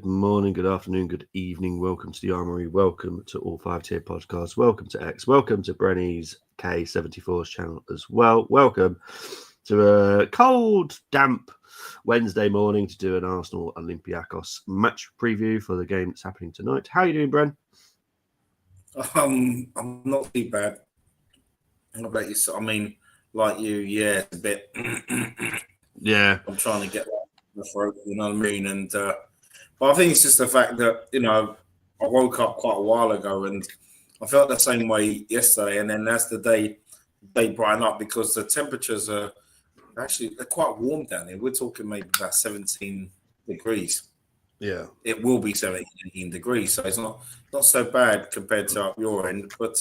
morning, good afternoon, good evening. Welcome to the Armory. Welcome to All 5 Tier Podcasts. Welcome to X. Welcome to Brenny's K74's channel as well. Welcome to a cold, damp Wednesday morning to do an Arsenal Olympiacos match preview for the game that's happening tonight. How are you doing, Bren? I'm not too bad. How about you? I mean, like you, yeah, it's a bit. Yeah. I'm trying to get the throat, you know what I mean? And but I think it's just the fact that I woke up quite a while ago and I felt the same way yesterday, and then as the day brightened up because the temperatures are they're quite warm down here. We're talking maybe about 17 degrees. Yeah, it will be 17 degrees, so it's not so bad compared to up your end. But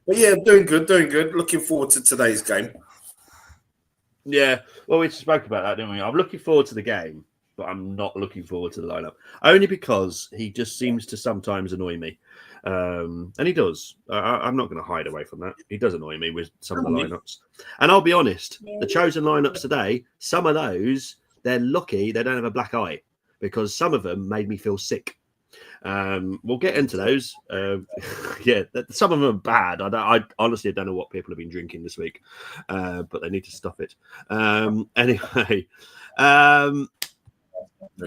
yeah, doing good. Looking forward to today's game. Yeah, well, we spoke about that, didn't we? I'm looking forward to the game, but I'm not looking forward to the lineup. Only because he just seems to sometimes annoy me. And he does. I'm not going to hide away from that. He does annoy me with some of the lineups. And I'll be honest, the chosen lineups today, some of those, they're lucky they don't have a black eye, because some of them made me feel sick. We'll get into those. Yeah, some of them are bad. I honestly don't know what people have been drinking this week, but they need to stop it. Anyway, I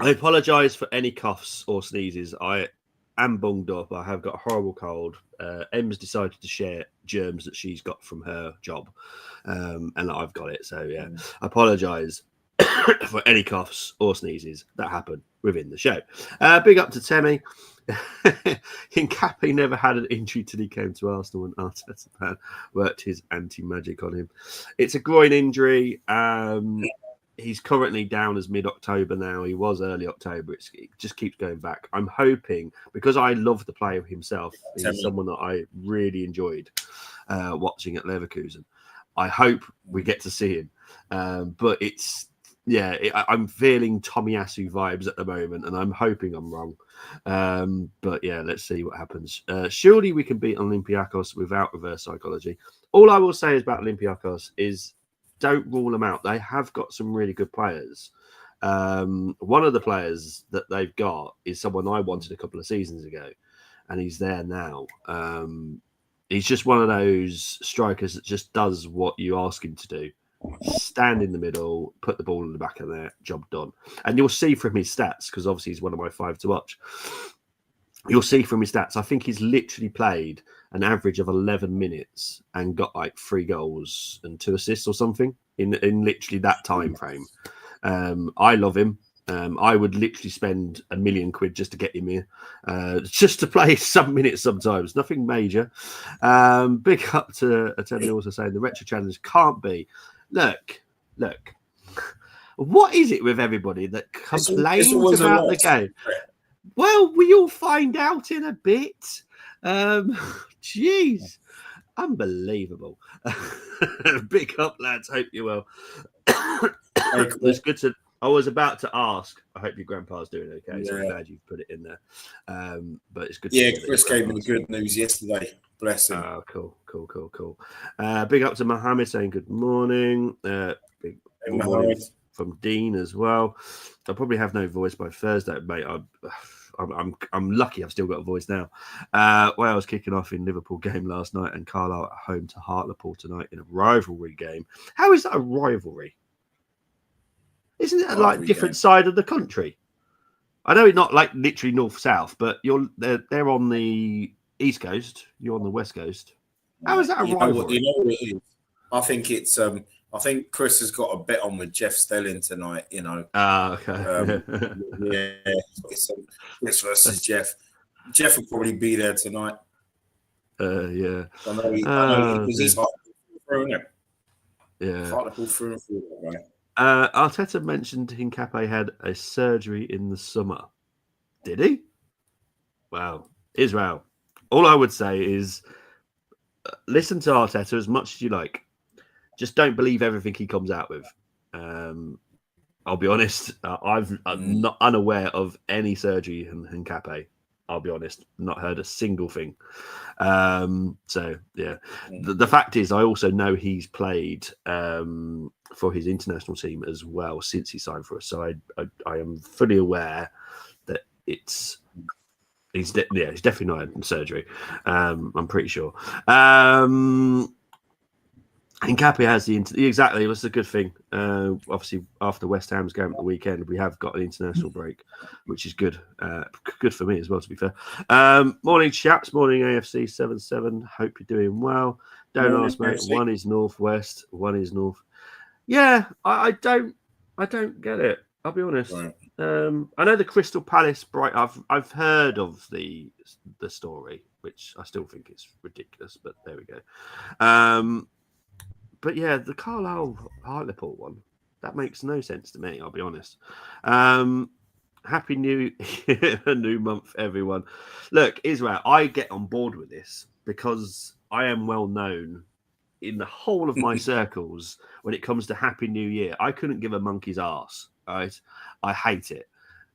apologise for any coughs or sneezes. I am bunged up. I have got a horrible cold. Em's decided to share germs that she's got from her job, and I've got it. So yeah, I apologise for any coughs or sneezes that happen within the show. Big up to Temi. Hincapi never had an injury till he came to Arsenal, and Arteta worked his anti-magic on him. It's a groin injury. He's currently down as mid-October now. He was early October. It just keeps going back. I'm hoping, because I love the player himself, he's someone that I really enjoyed watching at Leverkusen. I hope we get to see him. But I'm feeling Tomiyasu vibes at the moment, and I'm hoping I'm wrong. But yeah, let's see what happens. Surely we can beat Olympiacos without reverse psychology. All I will say about Olympiacos is don't rule them out. They have got some really good players. One of the players that they've got is someone I wanted a couple of seasons ago, and he's there now. He's just one of those strikers that just does what you ask him to do. Stand in the middle, put the ball in the back of there, job done. And you'll see from his stats, because obviously he's one of my 5 to watch. You'll see from his stats, I think he's literally played an average of 11 minutes and got like 3 goals and 2 assists or something in literally that time frame. I love him. I would literally spend £1 million just to get him here, just to play some minutes sometimes. Nothing major. Big up to Tony also saying the retro challenge can't be. Look. What is it with everybody that complains about the game? Well, we'll find out in a bit. Jeez. Unbelievable. Big up, lads. Hope you're well. It's good to... I was about to ask. I hope your grandpa's doing okay. So I'm glad you've put it in there. But it's good. Yeah, Chris gave me the good news yesterday. Bless him. Oh, cool. Big up to Mohammed saying good morning. Big morning from Dean as well. I'll probably have no voice by Thursday, mate. I'm lucky I've still got a voice now. Wales kicking off in Liverpool game last night, and Carlisle at home to Hartlepool tonight in a rivalry game. How is that a rivalry? Isn't it like different side of the country? I know it's not like literally north-south, but they're on the east coast. You're on the west coast. How is that a rivalry? You know what it is? I think it's. I think Chris has got a bet on with Jeff Stelling tonight. You know. Okay. Yeah. Chris versus Jeff. Jeff will probably be there tonight. Yeah. I know because he's Hartlepool through, isn't it? Yeah. Hartlepool through and through, right? Arteta mentioned Hincapi had a surgery in the summer. Did he? Wow. Israel. All I would say is listen to Arteta as much as you like. Just don't believe everything he comes out with. I'll be honest. I'm not unaware of any surgery in Hincapi. I'll be honest. Not heard a single thing. So, yeah. The fact is, I also know he's played for his international team as well since he signed for us. So I am fully aware that he's definitely not had surgery. I'm pretty sure. And Cappy has exactly. That's a good thing. Obviously, after West Ham's game at the weekend, we have got an international break, which is good. Good for me as well, to be fair. Morning, chaps. Morning, AFC 77. Hope you're doing well. Don't ask, mate. One is northwest. One is north. Yeah, I don't get it. I'll be honest. Right. I know the Crystal Palace bright. I've heard of the story, which I still think is ridiculous, but there we go. But yeah, the Carlisle Hartlepool one, that makes no sense to me, I'll be honest. Happy new month, everyone. Look, Israel, I get on board with this because I am well known in the whole of my circles when it comes to Happy New Year. I couldn't give a monkey's arse, right? I hate it.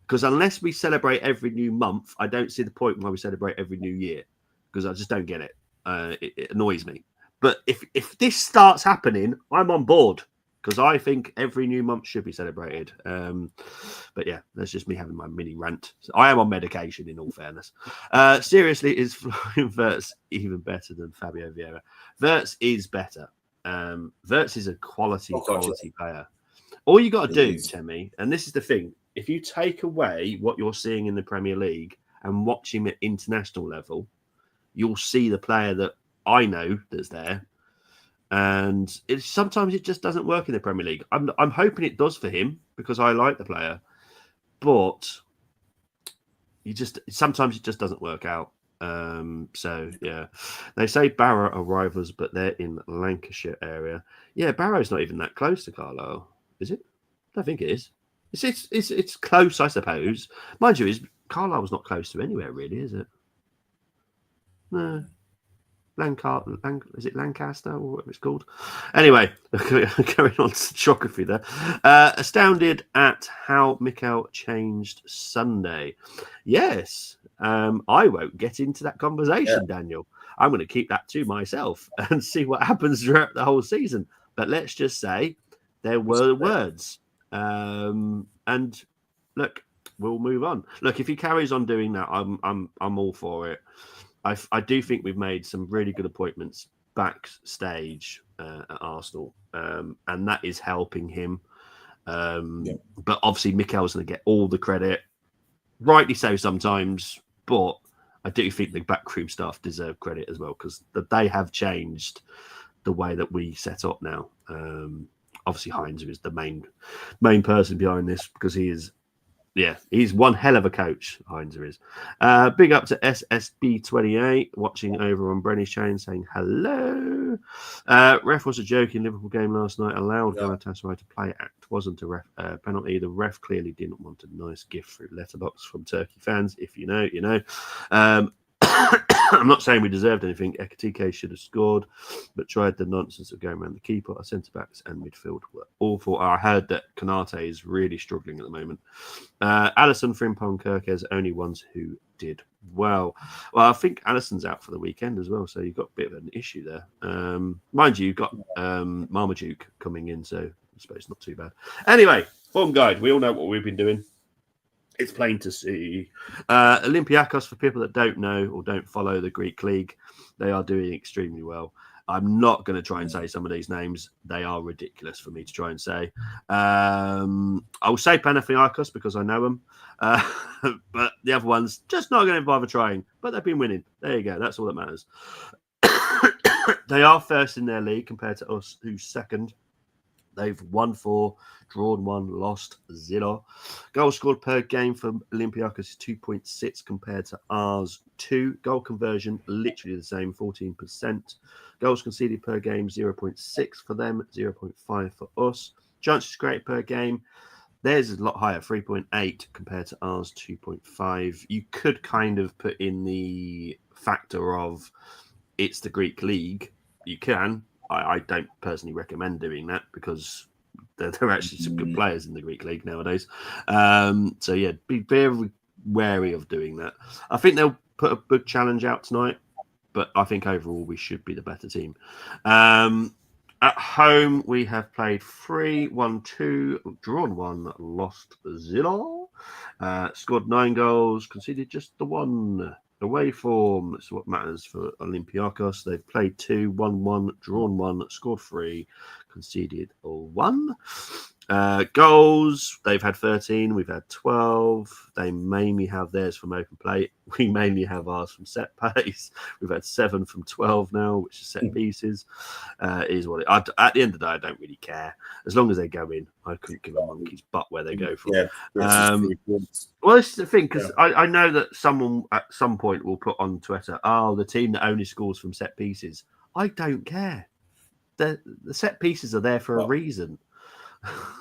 Because unless we celebrate every new month, I don't see the point why we celebrate every new year. Because I just don't get it. It annoys me. But if this starts happening, I'm on board because I think every new month should be celebrated. But yeah, that's just me having my mini rant. So I am on medication, in all fairness. Seriously, is Florian Wirtz even better than Fabio Vieira? Wirtz is better. Wirtz is a quality player. All you got to do, Temi, and this is the thing, if you take away what you're seeing in the Premier League and watch him at international level, you'll see the player that I know that's there, and sometimes it just doesn't work in the Premier League. I'm hoping it does for him because I like the player, but sometimes it just doesn't work out. So yeah, they say Barrow are rivals, but they're in Lancashire area. Yeah, Barrow's not even that close to Carlisle, is it? I think it is. It's close, I suppose. Mind you, Carlisle's not close to anywhere really, is it? No. Is it Lancaster or whatever it's called? Anyway, going on to geography there. Astounded at how Mikel changed Sunday. Yes, I won't get into that conversation, Daniel. I'm going to keep that to myself and see what happens throughout the whole season. But let's just say there were words. And look, we'll move on. Look, if he carries on doing that, I'm all for it. I do think we've made some really good appointments backstage at Arsenal, and that is helping him. But obviously, Mikel's going to get all the credit, rightly so sometimes. But I do think the backroom staff deserve credit as well because they have changed the way that we set up now. Obviously, Heinz is the main person behind this because he is. Yeah, he's one hell of a coach, Heinzer is. Big up to SSB28, watching over on Brenny's chain, saying hello. Ref was a joke in Liverpool game last night. Allowed Galatasaray to play act. Wasn't a penalty. The ref clearly didn't want a nice gift through letterbox from Turkey fans. If you know, you know. I'm not saying we deserved anything. Ekatike should have scored, but tried the nonsense of going around the keeper. Our centre-backs and midfield were awful. I heard that Konate is really struggling at the moment. Alisson, Frimpong, Kirkes, only ones who did well. Well, I think Alisson's out for the weekend as well, so you've got a bit of an issue there. Mind you, you've got Marmaduke coming in, so I suppose not too bad. Anyway, form guide. We all know what we've been doing. It's plain to see. Olympiacos, for people that don't know or don't follow the Greek league, they are doing extremely well. I'm not going to try and say some of these names. They are ridiculous for me to try and say. I will say Panathinaikos because I know them. But the other ones, just not going to bother trying. But they've been winning. There you go. That's all that matters. They are first in their league compared to us, who's second. They've won 4, drawn 1, lost 0. Goals scored per game for Olympiacos is 2.6 compared to ours 2. Goal conversion, literally the same, 14%. Goals conceded per game, 0.6 for them, 0.5 for us. Chances created per game, theirs is a lot higher, 3.8 compared to ours, 2.5. You could kind of put in the factor of it's the Greek league. You can. I don't personally recommend doing that because there are actually some good players in the Greek league nowadays. So, yeah, be very wary of doing that. I think they'll put a big challenge out tonight, but I think overall we should be the better team. At home, we have played 3, won 2, drawn 1, lost 0. Scored 9 goals, conceded just the 1. Away form, that's what matters for Olympiacos. They've played 2, won 1, drawn 1, scored 3, conceded 1. Goals, they've had 13, we've had 12. They mainly have theirs from open play. We mainly have ours from set plays. We've had 7 from 12 now, which is set pieces. Is what at the end of the day, I don't really care. As long as they go in, I couldn't give a monkey's butt where they go from. Well, this is the thing, because I know that someone at some point will put on Twitter, the team that only scores from set pieces. I don't care. The set pieces are there for a reason.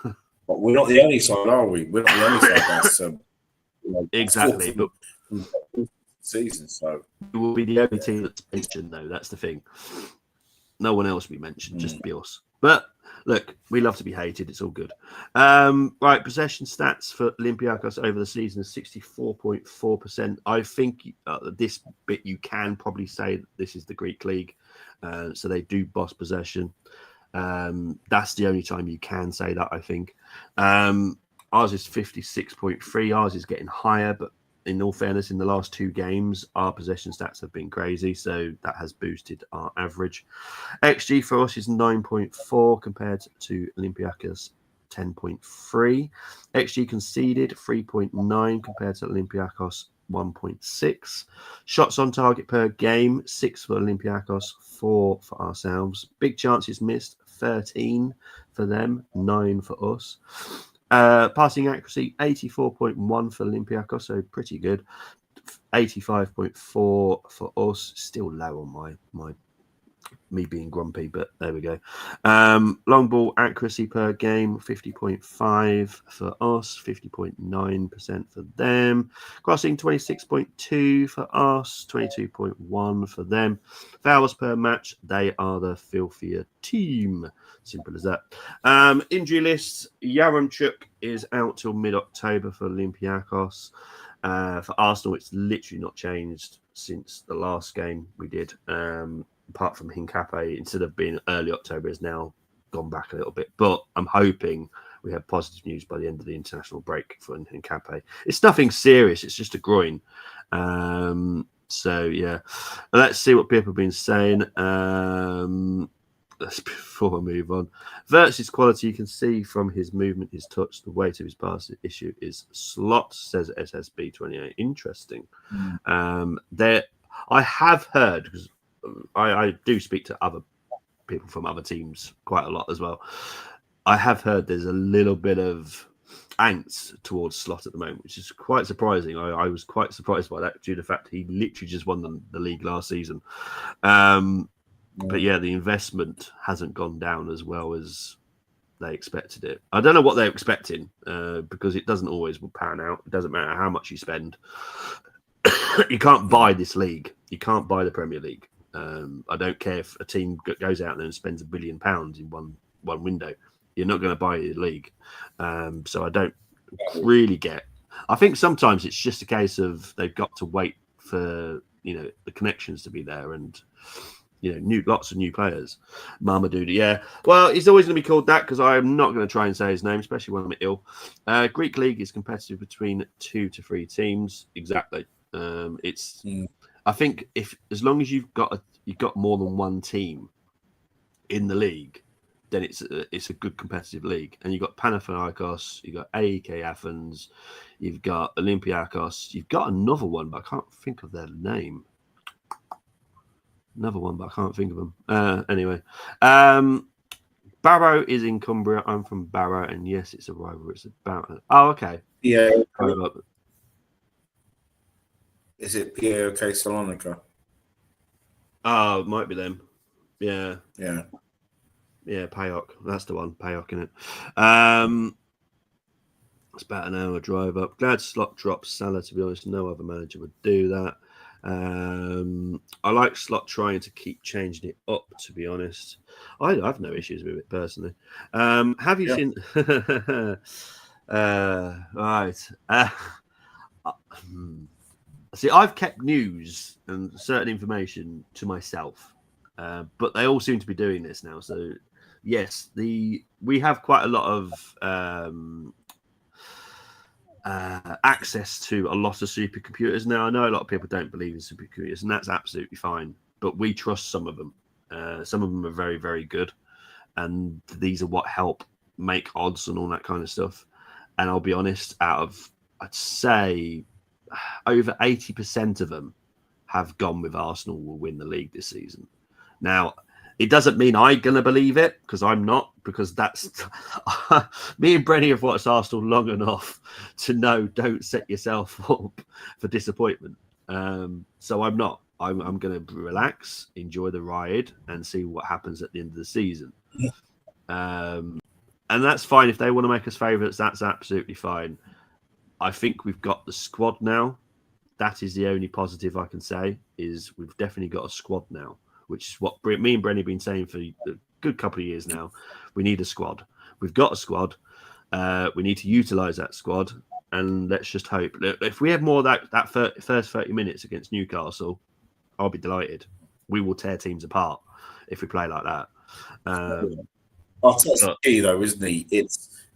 But we're not the only side, are we? We're not the only side that's exactly. But season, so it will be the only team that's mentioned, though. That's the thing. No one else will be mentioned, just be us. But look, we love to be hated. It's all good. Right, possession stats for Olympiacos over the season is 64.4%. I think this bit you can probably say that this is the Greek league, so they do boss possession. That's the only time you can say that, I think. Ours is 56.3. Ours is getting higher, but in all fairness, in the last 2 games, our possession stats have been crazy, so that has boosted our average. XG for us is 9.4 compared to Olympiacos 10.3. XG conceded 3.9 compared to Olympiacos 1.6. Shots on target per game, 6 for Olympiacos, 4 for ourselves. Big chances missed, 13 for them, 9 for us. Passing accuracy, 84.1 for Olympiacos, so pretty good. 85.4 for us, still low on my me being grumpy, but there we go. Long ball accuracy per game, 50.5 for us, 50.9% for them. Crossing, 26.2 for us, 22.1 for them. Fouls per match, they are the filthier team. Simple as that. Injury lists, Yaremchuk is out till mid-October for Olympiacos. For Arsenal, it's literally not changed since the last game we did. Apart from Hincape, instead of being early October, has now gone back a little bit. But I'm hoping we have positive news by the end of the international break for Hincape. It's nothing serious. It's just a groin. So, yeah. Let's see what people have been saying. Before I move on. Verts' quality, you can see from his movement, his touch, the weight of his pass. Issue is slot, says SSB28. Interesting. I have heard, because I do speak to other people from other teams quite a lot as well. I have heard there's a little bit of angst towards Slot at the moment, which is quite surprising. I was quite surprised by that due to the fact he literally just won the league last season. But yeah, the investment hasn't gone down as well as they expected it. I don't know what they're expecting because it doesn't always pan out. It doesn't matter how much you spend. You can't buy this league. You can't buy the Premier League. I don't care if a team goes out there and spends £1 billion in one window. You're not going to buy the league. So I don't really get. I think sometimes it's just a case of they've got to wait for the connections to be there and lots of new players. Marmaduda, yeah. Well, he's always going to be called that because I'm not going to try and say his name, especially when I'm ill. Greek league is competitive between 2 to 3 teams. Exactly. I think as long as you've got more than one team in the league, then it's a good competitive league. And you've got Panathinaikos, you've got AEK Athens, you've got Olympiacos, you've got another one, but I can't think of their name. Another one, but I can't think of them. Anyway, Barrow is in Cumbria. I'm from Barrow, and yes, it's a rivalry. It's about. Oh, okay. Yeah. Is it PAOK Salonika? Oh, it might be them. Yeah. Yeah. Yeah, PAOK. That's the one. PAOK, in it. It's about an hour drive up. Glad Slot drops Salah, to be honest. No other manager would do that. I like Slot trying to keep changing it up, to be honest. I have no issues with it personally. Have you seen right. See, I've kept news and certain information to myself, but they all seem to be doing this now. So yes, we have quite a lot of access to a lot of supercomputers. Now, I know a lot of people don't believe in supercomputers, and that's absolutely fine. But we trust some of them. Some of them are very, very good, and these are what help make odds and all that kind of stuff. And I'll be honest, I'd say over 80% of them have gone with Arsenal will win the league this season. Now, it doesn't mean I'm going to believe it, because I'm not, because that's me and Brenny have watched Arsenal long enough to know don't set yourself up for disappointment. So I'm not. I'm going to relax, enjoy the ride, and see what happens at the end of the season. And that's fine. If they want to make us favourites, that's absolutely fine. I think we've got the squad now. That is the only positive I can say, is we've definitely got a squad now, which is what me and Brenny have been saying for a good couple of years now. We need a squad. We've got a squad. We need to utilise that squad, and let's just hope. If we have more of that first 30 minutes against Newcastle, I'll be delighted. We will tear teams apart if we play like that. That's the key, though, isn't he?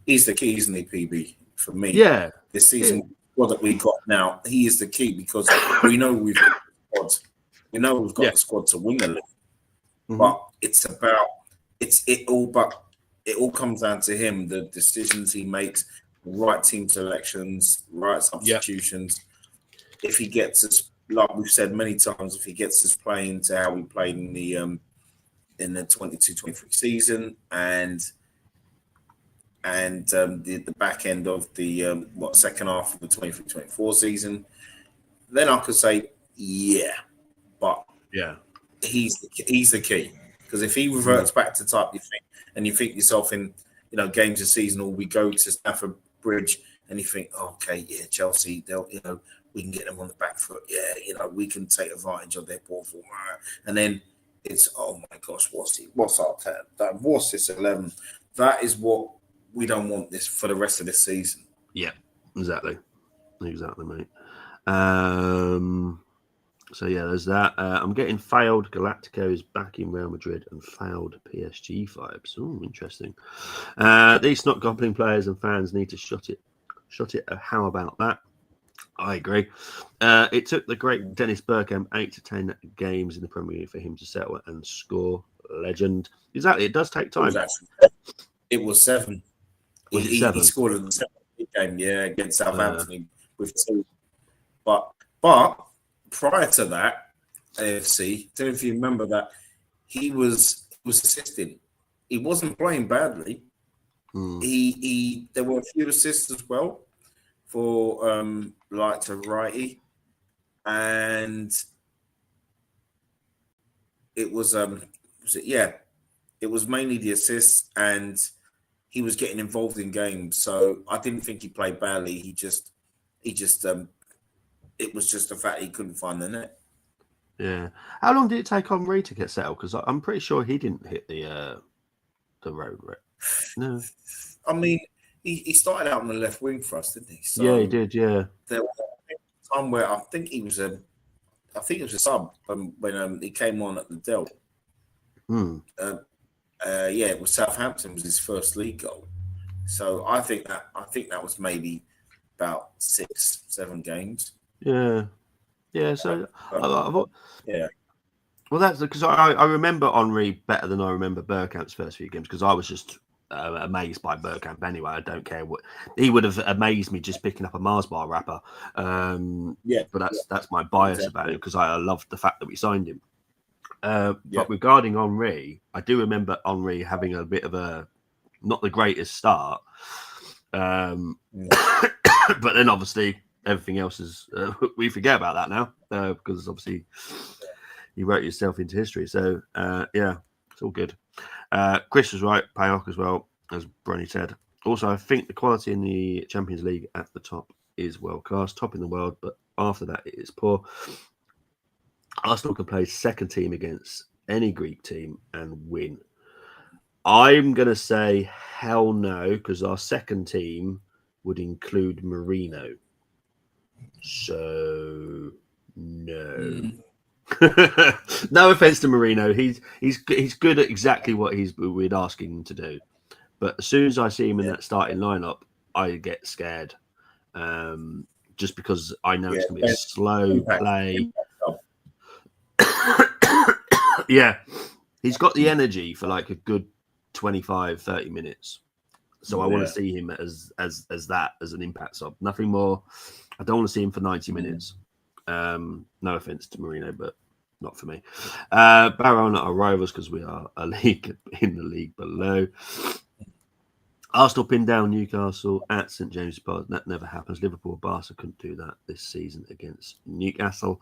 He's the key, isn't he, PB, for me? Yeah. This season, what that we got now, he is the key, because we know we've got the squad. We know we've got the squad to win the league. Mm-hmm. But it all comes down to him, the decisions he makes, right team selections, right substitutions. Yep. If he gets us, like we've said many times, if he gets us playing to how we played in the 22-23 season and the back end of the second half of the 23-24 season, then I could say but he's the key, because if he reverts back to type you think yourself in games this season, or we go to Stamford Bridge and you think, Chelsea, they'll we can get them on the back foot, we can take advantage of their poor form, and then it's, oh my gosh, what's our 10? What's this 11? That is what we don't want this for the rest of this season. Yeah, exactly, mate. So there's that. I'm getting failed Galacticos back in Real Madrid and failed PSG vibes. Oh, interesting. These not goblin players and fans need to shut it. How about that? I agree. It took the great Dennis Bergkamp 8 to 10 games in the Premier League for him to settle and score. Legend. Exactly. It does take time. It was 7. Was it 7? He scored in the 7th game, against Southampton with 2. But prior to that, AFC, don't know if you remember that, he was assisting. He wasn't playing badly. There were a few assists as well for to righty, and it was it was mainly the assists, and he was getting involved in games. So I didn't think he played badly. He just it was just the fact he couldn't find the net. Yeah. How long did it take Henry to get settled? Because I'm pretty sure he didn't hit the road. Right? No. I mean, he started out on the left wing for us, didn't he? So yeah, he did. Yeah. There was a time where I think it was a sub when he came on at the Del. It was Southampton was his first league goal. So I think that was maybe about 6-7 games. Yeah. So yeah. Well, that's because I remember Henry better than I remember Bergkamp's first few games, because I was just amazed by Bergkamp anyway. I don't care what he would have amazed me just picking up a Mars bar wrapper. But that's my bias about it, because I loved the fact that we signed him. But regarding Henry, I do remember Henry having a bit of a not the greatest start. But then obviously everything else is we forget about that now, because obviously you wrote yourself into history. So it's all good. Chris was right, Payok as well, as Bronny said. Also, I think the quality in the Champions League at the top is world class, top in the world, but after that it is poor. Arsenal can play second team against any Greek team and win. I'm going to say hell no, because our second team would include Marino. So, no. No offense to Marino. He's good at exactly what we'd asking him to do. But as soon as I see him in that starting lineup, I get scared. just because I know it's going to be a Yeah, slow impact. play. Yeah, he's got the energy for like a good 25, 30 minutes. So I want to see him as an impact sub. Nothing more. I don't want to see him for 90 minutes. No offense to Marino, but not for me. Barrow are not our rivals because we are a league in the league below. Arsenal pinned down Newcastle at St James's Park. That never happens. Liverpool, Barca couldn't do that this season against Newcastle.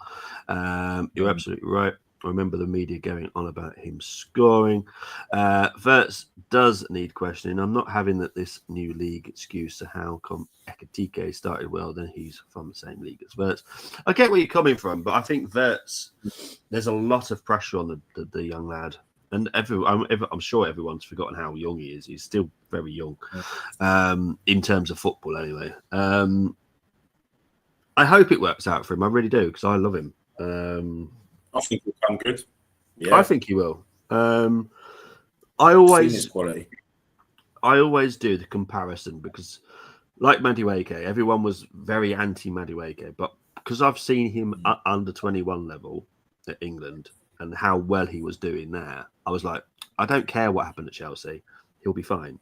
You're absolutely right. I remember the media going on about him scoring. Verts does need questioning. I'm not having this new league excuse to how come Ekitike started well, then he's from the same league as Verts. I get where you're coming from, but I think Verts, there's a lot of pressure on the young lad. And I'm sure everyone's forgotten how young he is. He's still very young in terms of football anyway. I hope it works out for him. I really do, because I love him. I think he'll come good. Yeah. I think he will. I always do the comparison because, like Madueke, everyone was very anti-Madueke, but because I've seen him at under 21 level at England and how well he was doing there, I was like, I don't care what happened at Chelsea. He'll be fine.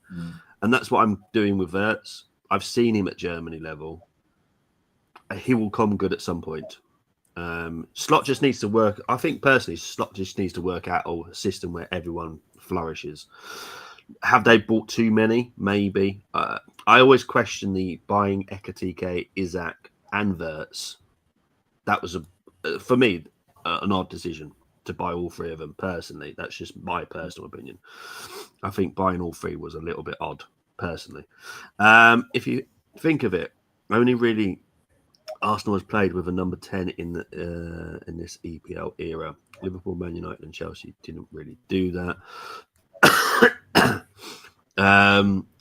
And that's what I'm doing with Verts. I've seen him at Germany level. He will come good at some point. Slot just needs to work. I think personally, Slot just needs to work out a system where everyone flourishes. Have they bought too many? Maybe. I always question the buying Ekitike, Isaac, and Verts. That was for me an odd decision to buy all three of them. Personally, that's just my personal opinion. I think buying all three was a little bit odd. Personally, if you think of it, only really Arsenal has played with a number 10 in this EPL era. Liverpool, Man United, and Chelsea didn't really do that.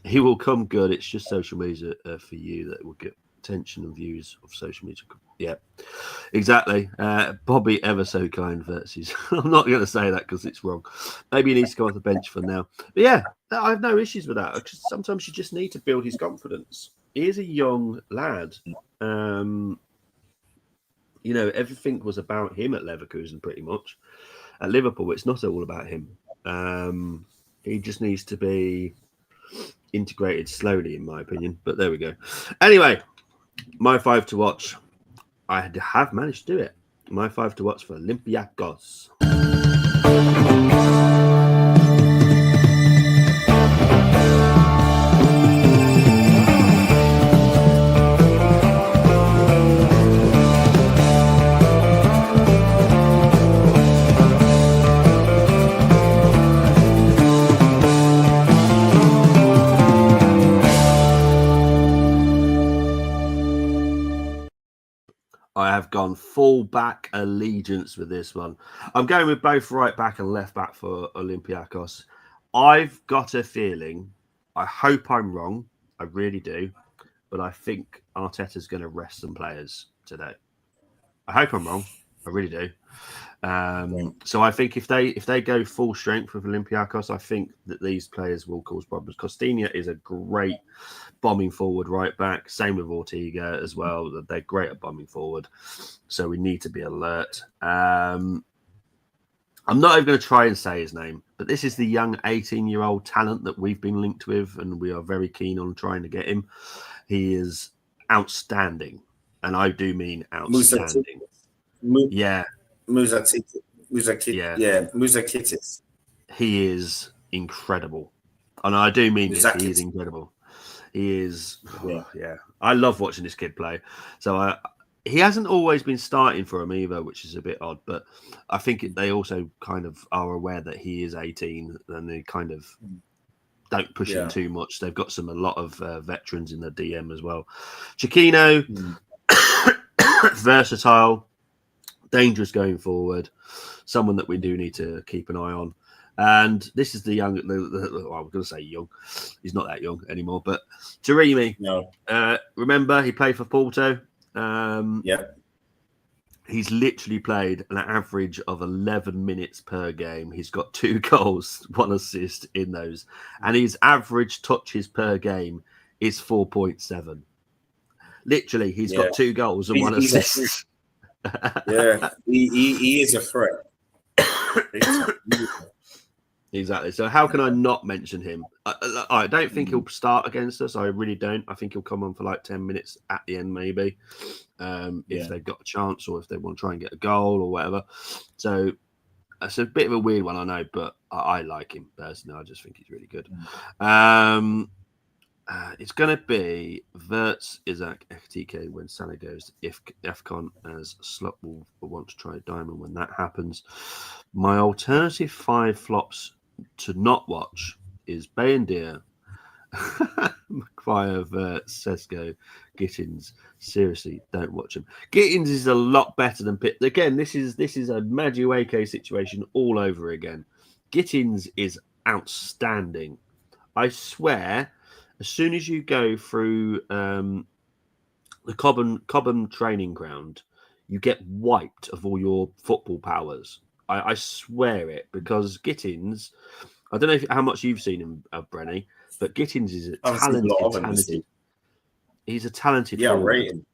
He will come good. It's just social media for you that will get attention and views of social media. Yeah, exactly. Bobby, ever so kind versus. I'm not going to say that because it's wrong. Maybe he needs to go off the bench for now. But yeah, I have no issues with that. Because sometimes you just need to build his confidence. He is a young lad. Everything was about him at Leverkusen pretty much. At Liverpool, it's not all about him. He just needs to be integrated slowly, in my opinion. But there we go. Anyway, my 5 to watch. I have managed to do it. My 5 to watch for Olympiacos. I have gone full back allegiance with this one. I'm going with both right back and left back for Olympiacos. I've got a feeling, I hope I'm wrong, I really do, but I think Arteta's going to rest some players today. I hope I'm wrong, I really do. So I think if they go full strength with Olympiacos, I think that these players will cause problems. Costinha is a great bombing forward right back. Same with Ortega as well. They're great at bombing forward. So we need to be alert. I'm not even going to try and say his name, but this is the young 18-year-old talent that we've been linked with, and we are very keen on trying to get him. He is outstanding, and I do mean outstanding. Musakitis. He is incredible, and I do mean this. He is incredible. He is, I love watching this kid play. So he hasn't always been starting for them either, which is a bit odd. But I think they also kind of are aware that he is 18, and they kind of don't push him too much. They've got a lot of veterans in the DM as well. Chiquino, versatile, dangerous going forward, someone that we do need to keep an eye on. And this is the young, I'm going to say young. He's not that young anymore, but Taremi. No. Remember, he played for Porto. Yeah. He's literally played an average of 11 minutes per game. He's got 2 goals, 1 assist in those. And his average touches per game is 4.7. Literally, he's Yeah. got 2 goals and 1 He's a assist. Yeah, he is a threat. Exactly. So how can I not mention him? I don't think he'll start against us. I really don't. I think he'll come on for like 10 minutes at the end, maybe, if they've got a chance or if they want to try and get a goal or whatever. So it's a bit of a weird one, I know, but I like him personally. I just think he's really good. It's going to be Verts, Isaac, FTK when Salah goes. If Afcon as Slot will want to try Diamond when that happens. My alternative 5 flops to not watch is Bayendier, Maguire, Verts, Sesko, Gittins. Seriously, don't watch him. Gittins is a lot better than Pitt. Again, this is a Madueke situation all over again. Gittins is outstanding. I swear, as soon as you go through the Cobham training ground, you get wiped of all your football powers. I swear it, because Gittins, I don't know how much you've seen him, Brenny, but Gittins is a talented. He's a talented forward.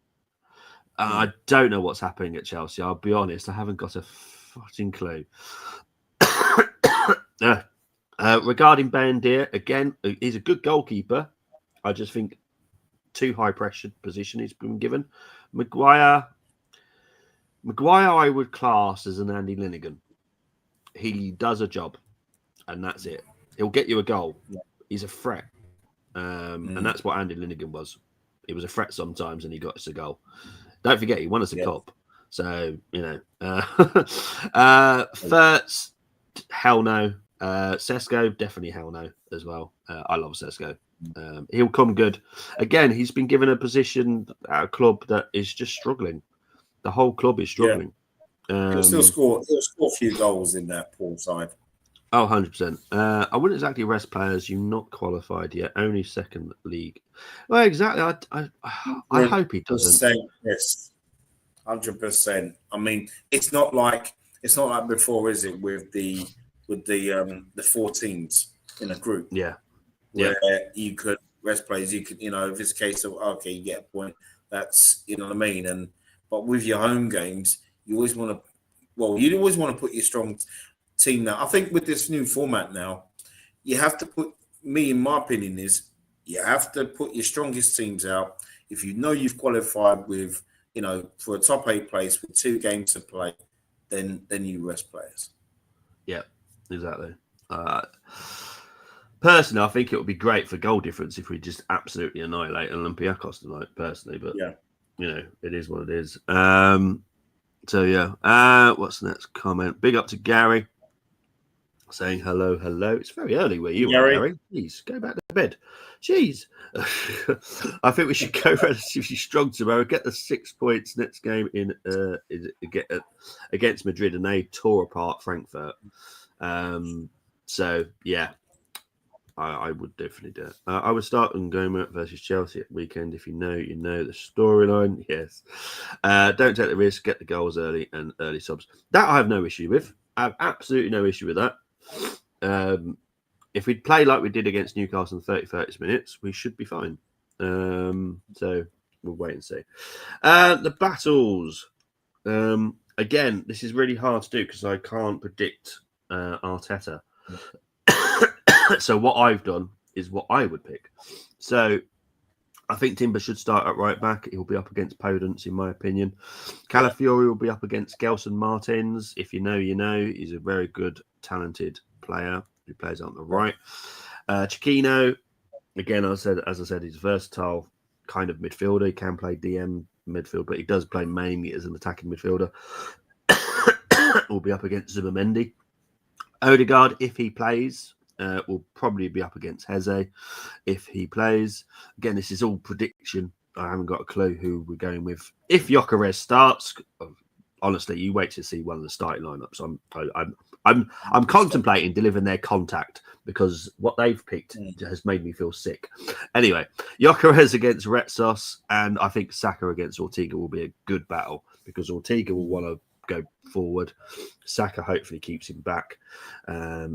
I don't know what's happening at Chelsea. I'll be honest, I haven't got a fucking clue. Regarding Bayendier, again, he's a good goalkeeper. I just think too high pressure position he's been given. Maguire, I would class as an Andy Linnigan. He does a job, and that's it. He'll get you a goal. Yeah. He's a threat, and that's what Andy Linnigan was. He was a threat sometimes, and he got us a goal. Don't forget, he won us a cup. So Furtz, hell no. Sesko, definitely hell no as well. I love Sesko. He'll come good. Again, he's been given a position at a club that is just struggling. The whole club is struggling. He'll still score a few goals in that poor side. Oh, 100%. I wouldn't exactly rest players. You're not qualified yet. Only second league. Well, exactly. I hope he doesn't. Yes, 100%. I mean, it's not like before, is it? With the 4 teams in a group. Yeah. Where you could rest players. You could, if it's a case of okay, you get a point. That's what I mean. But with your home games, you always want to. Well, you always want to put your strong team now. I think with this new format now, you have to put. Me, in my opinion, is you have to put your strongest teams out. If you know you've qualified with, for a top 8 place with 2 games to play, then you rest players. Yeah, exactly. Personally, I think it would be great for goal difference if we just absolutely annihilate Olympiacos tonight. Personally, but it is what it is. So yeah, what's the next comment? Big up to Gary saying hello. It's very early where you are, Gary. Please go back to bed. Jeez. I think we should go relatively strong tomorrow. Get the 6 points next game in against Madrid, and they tore apart Frankfurt. So yeah, I would definitely do it. I would start Ngoma versus Chelsea at weekend. If you know the storyline. Yes. Don't take the risk. Get the goals early and early subs. That I have no issue with. I have absolutely no issue with that. If we play like we did against Newcastle in 30 minutes, we should be fine. So we'll wait and see. The battles. Again, this is really hard to do because I can't predict Arteta. So what I've done is what I would pick. So I think Timber should start at right back. He'll be up against Podence, in my opinion. Calafiori will be up against Gelson Martins. If you know, you know. He's a very good, talented player who plays on the right. Chiquino, again, as I said, he's a versatile kind of midfielder. He can play DM midfield, but he does play mainly as an attacking midfielder. Will be up against Zubamendi. Odegaard, if he plays, will probably be up against Heze if he plays. Again, this is all prediction. I haven't got a clue who we're going with. If Gyökeres starts, honestly, you wait to see one of the starting lineups. I'm contemplating delivering their contact because what they've picked has made me feel sick. Anyway, Gyökeres against Retsos, and I think Saka against Ortega will be a good battle because Ortega will want to go forward. Saka hopefully keeps him back.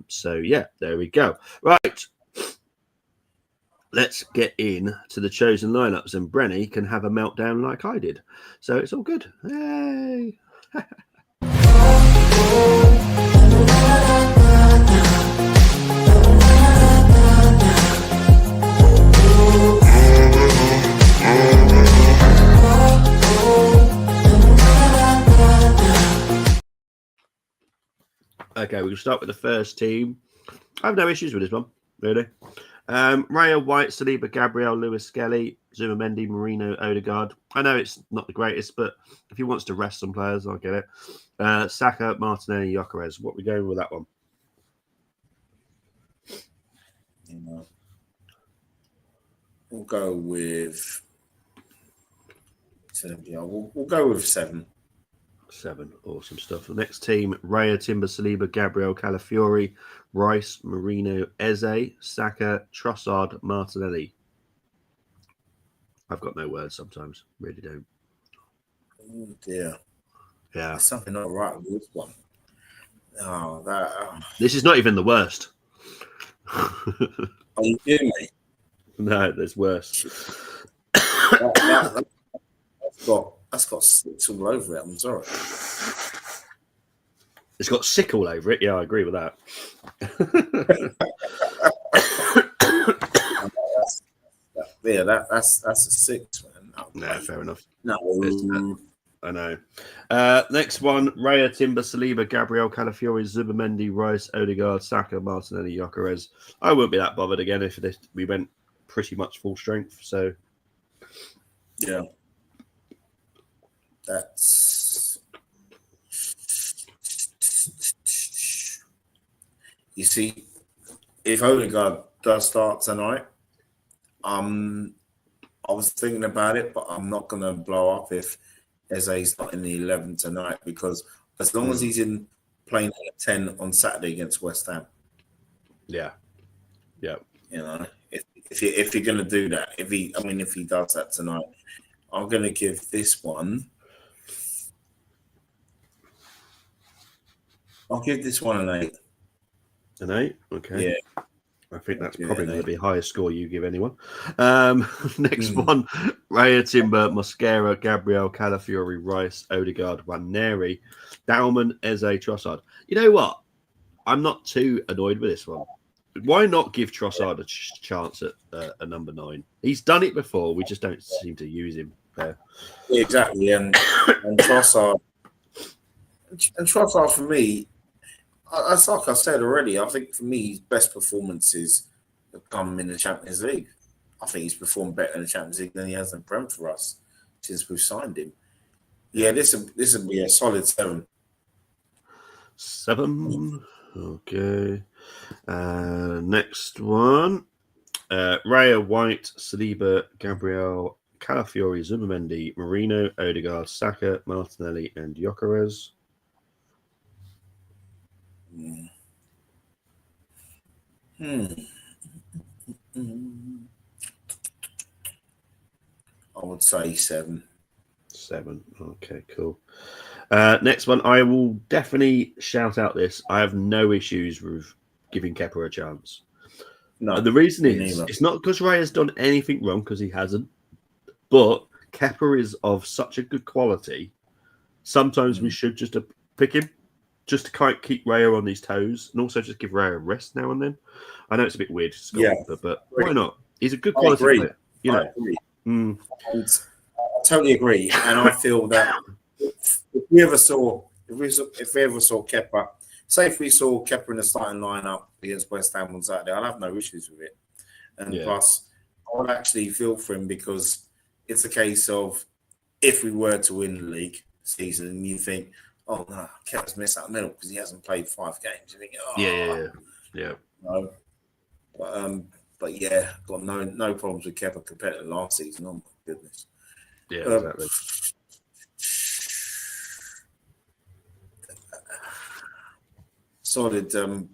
So yeah, there we go. Right. let's get in to the chosen lineups, and Brenny can have a meltdown like I did. So it's all good. Yay! Okay, we'll start with the first team. I have no issues with this one, really. Raya, White, Saliba, Gabriel, Lewis, Skelly, Zuma, Mendy, Marino, Odegaard. I know it's not the greatest, but if he wants to rest some players, I'll get it. Saka, Martinelli, Gyökeres. What are we going with that one? We'll go with 7. Yeah, we'll go with 7. 7. Awesome stuff. The next team, Raya, Timber, Saliba, Gabriel, Calafiori, Rice, Marino, Eze, Saka, Trossard, Martinelli. I've got no words sometimes. Really don't. Oh dear. Yeah. There's something not right with this one. Oh, that. This is not even the worst. Are you kidding me? No, there's worse. That's got 6 all over it. I'm sorry. It's got sick all over it. Yeah, I agree with that. That's a 6, man. No, fair enough. No. I know. Next one, Raya, Timber, Saliba, Gabriel, Calafiori, Zubamendi, Rice, Odegaard, Saka, Martinelli, Gyökeres. I wouldn't be that bothered again if we went pretty much full strength. So, yeah. That's. You see, if Odegaard does start tonight, I was thinking about it, but I'm not going to blow up if Eze's not in the 11 tonight, because as long as he's in playing at 10 on Saturday against West Ham. Yeah. You know, if you're going to do that, if he does that tonight, I'm going to give this one. I'll give this one an 8. An 8? Okay. Yeah. I think that's probably going to be the highest score you give anyone. Next one, Raya, Timber, Mosquera, Gabriel, Calafiori, Rice, Odegaard, Waneri, Dalman, Eze, Trossard. You know what? I'm not too annoyed with this one. Why not give Trossard a chance at a number 9? He's done it before. We just don't seem to use him there. Yeah, exactly. And Trossard for me, that's like I said already. I think for me, his best performances have come in the Champions League. I think he's performed better in the Champions League than he has in Prem for us since we've signed him. Yeah, this would be a solid 7. 7. Okay. Next one, Raya, White, Saliba, Gabriel, Calafiori, Zubamendi, Marino, Odegaard, Saka, Martinelli, and Gyökeres. I would say 7. 7. Okay, cool. Next one, I will definitely shout out this. I have no issues with giving Kepa a chance. No, and the reason is, it's not because Ray has done anything wrong, because he hasn't. But Kepa is of such a good quality. Sometimes we should just pick him, just to kind of keep Raya on his toes, and also just give Raya a rest now and then. I know it's a bit weird, but why not? He's a good quality player. You know. And I totally agree, and I feel that if we ever saw Kepa, say if we saw Kepa in the starting lineup against West Ham on Saturday, I'd have no issues with it. And plus, I would actually feel for him, because it's a case of if we were to win the league season, and you think, oh no, Kepa's missed out the middle because he hasn't played 5 games. You think, yeah. No. But yeah, got no problems with Kepa compared to last season. Oh my goodness. Yeah, exactly. Solid 7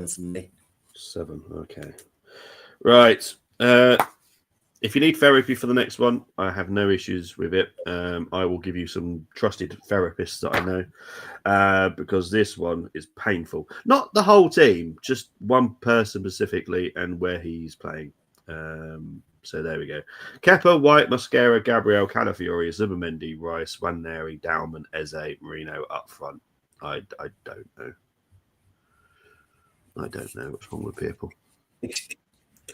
for me. 7, okay. Right. If you need therapy for the next one, I have no issues with it. I will give you some trusted therapists that I know, because this one is painful. Not the whole team, just one person specifically and where he's playing. So there we go. Kepa, White, Mosquera, Gabriel, Calafiori, Zubimendi, Rice, Waneri, Dowman, Eze, Marino up front. I don't know. I don't know what's wrong with people.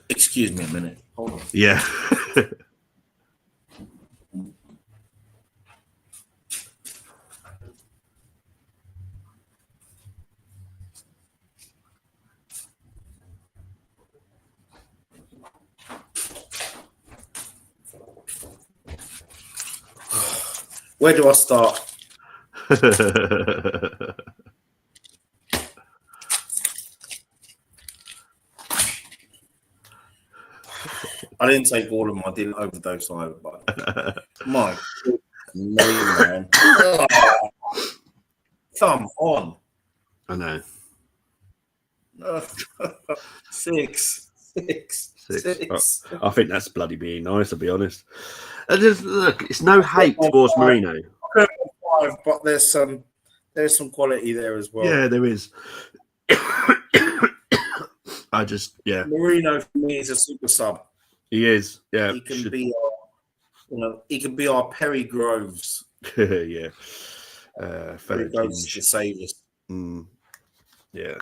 Excuse me a minute. Hold on. Yeah. Where do I start? I didn't take all of them. I didn't overdose either, but my man. Come on. I know. 6. I think that's bloody being nice, to be honest. Look, it's no hate towards Marino. I could have 5, but there's some quality there as well. Yeah, there is. Marino for me is a super sub. He is. Yeah, he can be. He can be our Perry Groves. Yeah. Perry Groves to save us. Yeah.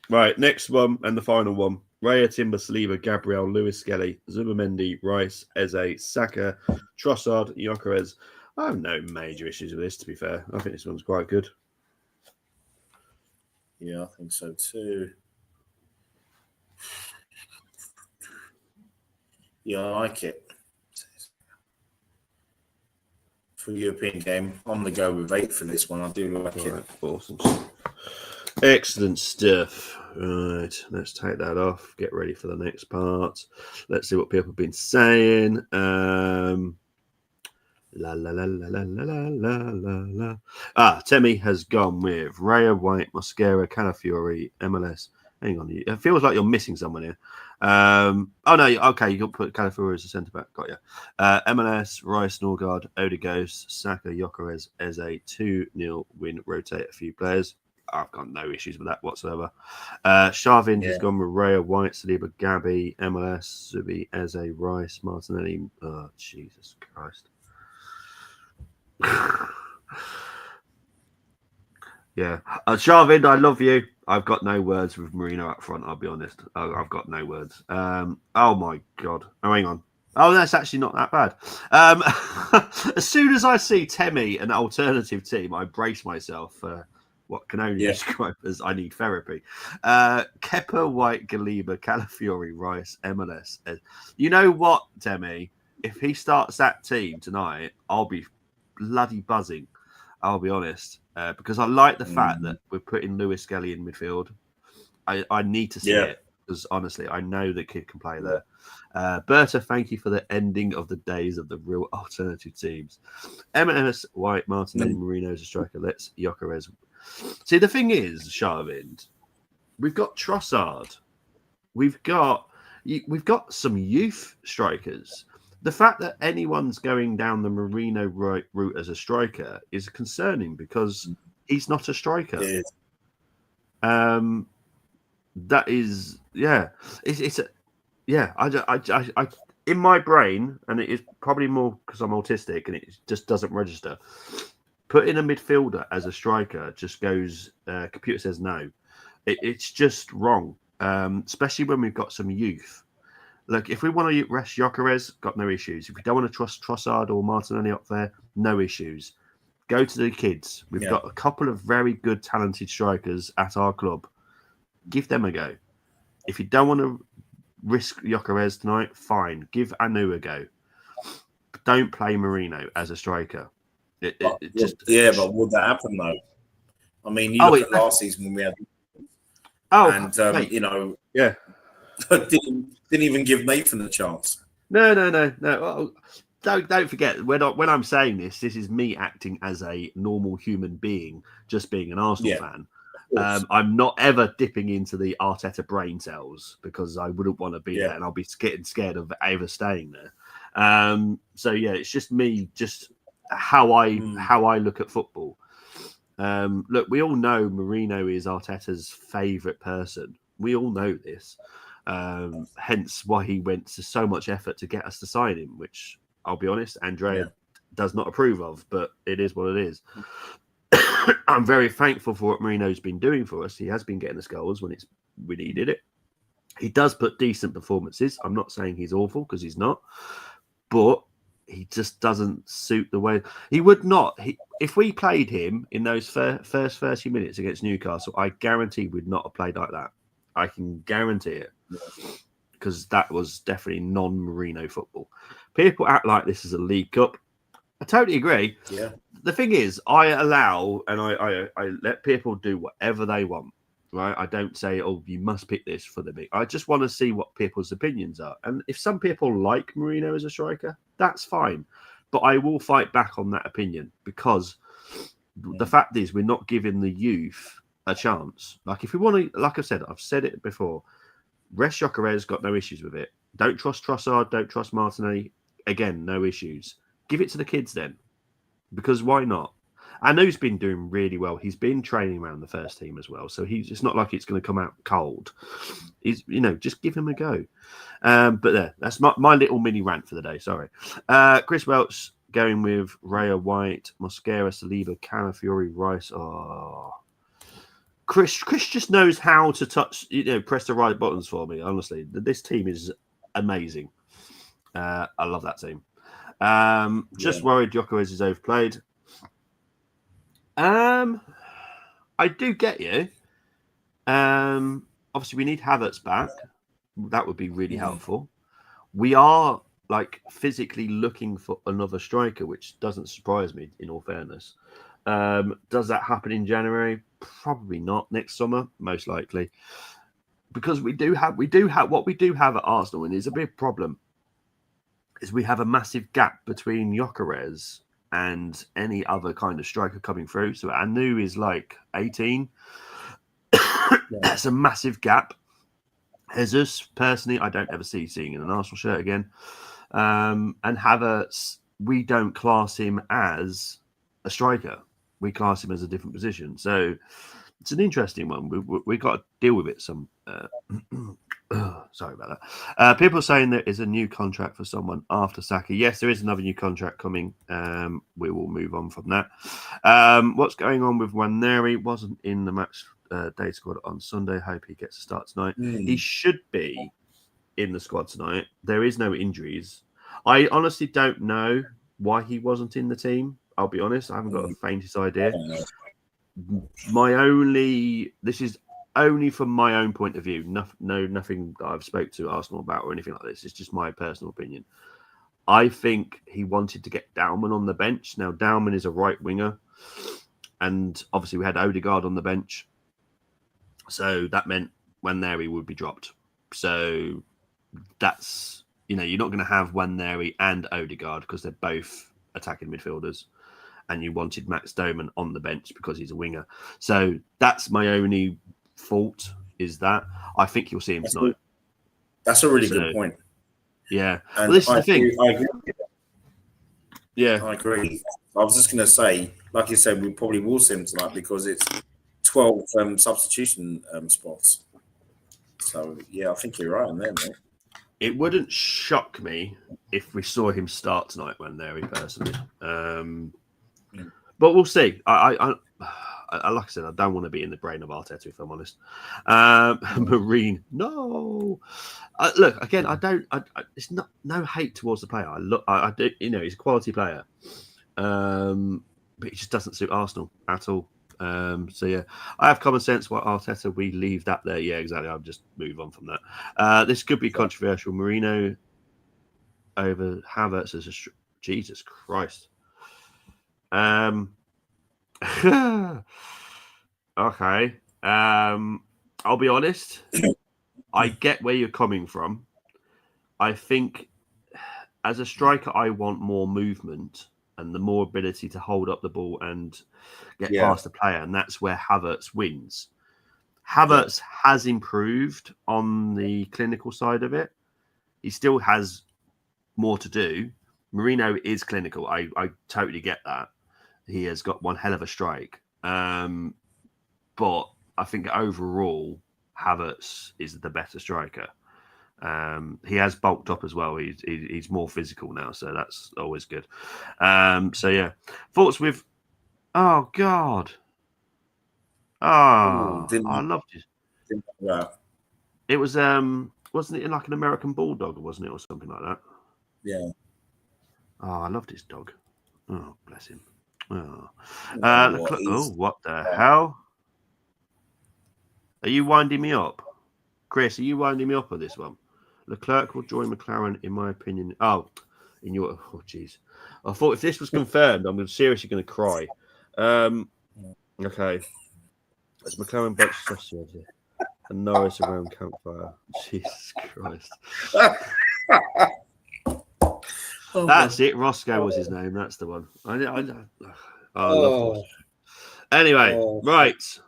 Right, next one and the final one. Raya, Timber, Saliba, Gabriel, Lewis Skelly, Zubimendi, Rice, Eze, Saka, Trossard, Gyökeres. I have no major issues with this, to be fair. I think this one's quite good. Yeah, I think so too. Yeah, I like it. For European game, I'm going to go with 8 for this one. I do like it. Awesome. Excellent stuff. Right, let's take that off. Get ready for the next part. Let's see what people have been saying. Temi has gone with Raya, White, Mosquera, Calafiori, MLS. Hang on, it feels like you're missing someone here. Oh no, okay, you got to put Calafiori as a centre back. Got you. MLS, Rice, Norgard, Odegaard, Saka, Gyökeres, Eze, 2-0 win. Rotate a few players. I've got no issues with that whatsoever. Sharvin has gone with Raya, White, Saliba, Gabby, MLS, Zubi, Eze, Rice, Martinelli. Oh, Jesus Christ. Yeah. Sharvin, I love you. I've got no words with Marino up front, I'll be honest. I've got no words. Oh, my God. Oh, hang on. Oh, that's actually not that bad. As soon as I see Temi, an alternative team, I brace myself for what can only describe as I need therapy. Kepa, White, Galiba, Calafiori, Rice, MLS. You know what, Temi? If he starts that team tonight, I'll be bloody buzzing. I'll be honest. Because I like the fact that we're putting Lewis Skelly in midfield. I need to see it. Because honestly, I know the kid can play there. Berta, thank you for the ending of the days of the real alternative teams. MLS, White, Martinelli, Marino as a striker. Let's Gyökeres. See, the thing is, Sharvind, we've got Trossard. We've got some youth strikers. The fact that anyone's going down the Marino route as a striker is concerning because he's not a striker. That is, I in my brain, and it is probably more because I'm autistic and it just doesn't register. Putting a midfielder as a striker just goes. Computer says no. It's just wrong, especially when we've got some youth. Look, if we want to rest Gyökeres, got no issues. If we don't want to trust Trossard or Martinelli up there, no issues. Go to the kids. We've got a couple of very good, talented strikers at our club. Give them a go. If you don't want to risk Gyökeres tonight, fine. Give Anu a go. Don't play Marino as a striker. But would that happen though? I mean, you look at last season when we had, didn't even give Nathan a chance. No. Well, don't forget when I'm saying this is me acting as a normal human being, just being an Arsenal fan. I'm not ever dipping into the Arteta brain cells because I wouldn't want to be there, and I'll be getting scared of ever staying there. It's just me, just how I look at football. Look, we all know Marino is Arteta's favourite person. We all know this. Hence why he went to so much effort to get us to sign him, which I'll be honest, Andrea does not approve of, but it is what it is. I'm very thankful for what Marino's been doing for us. He has been getting us goals when we needed it. He does put decent performances. I'm not saying he's awful because he's not, but he just doesn't suit the way he would not. If we played him in those first 30 minutes against Newcastle, I guarantee we'd not have played like that. I can guarantee it because that was definitely non-Marino football. People act like this is a League Cup. I totally agree. Yeah. The thing is, I allow and I let people do whatever they want. Right? I don't say, oh, you must pick this for the big. I just want to see what people's opinions are. And if some people like Marino as a striker, that's fine. But I will fight back on that opinion because the fact is we're not giving the youth a chance. Like if we want to, like I said, I've said it before, rest Gyökeres, got no issues with it. Don't trust Trossard, don't trust Martinelli. Again, no issues. Give it to the kids then. Because why not? I know he's been doing really well. He's been training around the first team as well. So it's not like it's going to come out cold. He's, just give him a go. But that's my little mini rant for the day. Sorry. Chris Welch going with Raya White, Mosquera, Saliba, Calafiori, Rice. Oh, Chris just knows how to touch, press the right buttons for me. Honestly, this team is amazing. I love that team. Just worried Gyökeres is overplayed. I do get you. Obviously, we need Havertz back. That would be really helpful. We are physically looking for another striker, which doesn't surprise me. In all fairness, does that happen in January? Probably not. Next summer, most likely, because what we do have at Arsenal, and is a big problem, is we have a massive gap between Gyökeres and any other kind of striker coming through. So Anu is 18. That's a massive gap. Jesus, personally, I don't ever see seeing in an Arsenal shirt again. And Havertz, we don't class him as a striker. We class him as a different position. So it's an interesting one. We got to deal with it some. Sorry about that. People are saying there is a new contract for someone after Saka. Yes, there is another new contract coming. We will move on from that. What's going on with Waneri? Wasn't in the match day squad on Sunday. Hope he gets a start tonight. He should be in the squad tonight. There is no injuries. I honestly don't know why he wasn't in the team. I'll be honest. I haven't got the faintest idea. This is only from my own point of view. Nothing that I've spoke to Arsenal about or anything like this. It's just my personal opinion. I think he wanted to get Dalman on the bench. Now, Dalman is a right winger. And obviously we had Odegaard on the bench. So that meant Waneri would be dropped. So that's, you're not going to have Waneri and Odegaard because they're both attacking midfielders. And you wanted Max Doman on the bench because he's a winger. So that's my only fault, is that I think you'll see him tonight. That's a really good point. Yeah. And well, this is the thing. I agree. Yeah. I agree. I was just going to say, like you said, we probably will see him tonight because it's 12 substitution spots. So, yeah, I think you're right on there, mate. It wouldn't shock me if we saw him start tonight when there, personally. But we'll see. I like I said, I don't want to be in the brain of Arteta, if I'm honest. Marine, no. Look, again, it's not no hate towards the player. I do, he's a quality player. But he just doesn't suit Arsenal at all. So yeah, I have common sense. What Arteta, we leave that there. Yeah, exactly. I'll just move on from that. This could be controversial. Marino over Havertz as a Jesus Christ. Okay. I'll be honest. I get where you're coming from. I think as a striker, I want more movement and the more ability to hold up the ball and get past the player. And that's where Havertz wins. Havertz has improved on the clinical side of it. He still has more to do. Marino is clinical. I totally get that. He has got one hell of a strike. But I think overall, Havertz is the better striker. He has bulked up as well. He's more physical now, so that's always good. So yeah, thoughts with. Oh God. Ooh, Oh, I didn't, loved it. didn't know that. It was wasn't it like an American bulldog, wasn't it, or something like that? Yeah. Oh, I loved his dog. Oh, bless him. Oh, You know what? He's what the hell? Are you winding me up, Chris? Are you winding me up on this one? Leclerc will join McLaren, in my opinion. Oh, in your jeez. I thought if this was confirmed, I'm seriously going to cry. Okay, it's McLaren bunch of sausage and Norris around campfire. Jesus Christ. That's it. Roscoe was his name. That's the one. I love Roscoe. Anyway, right.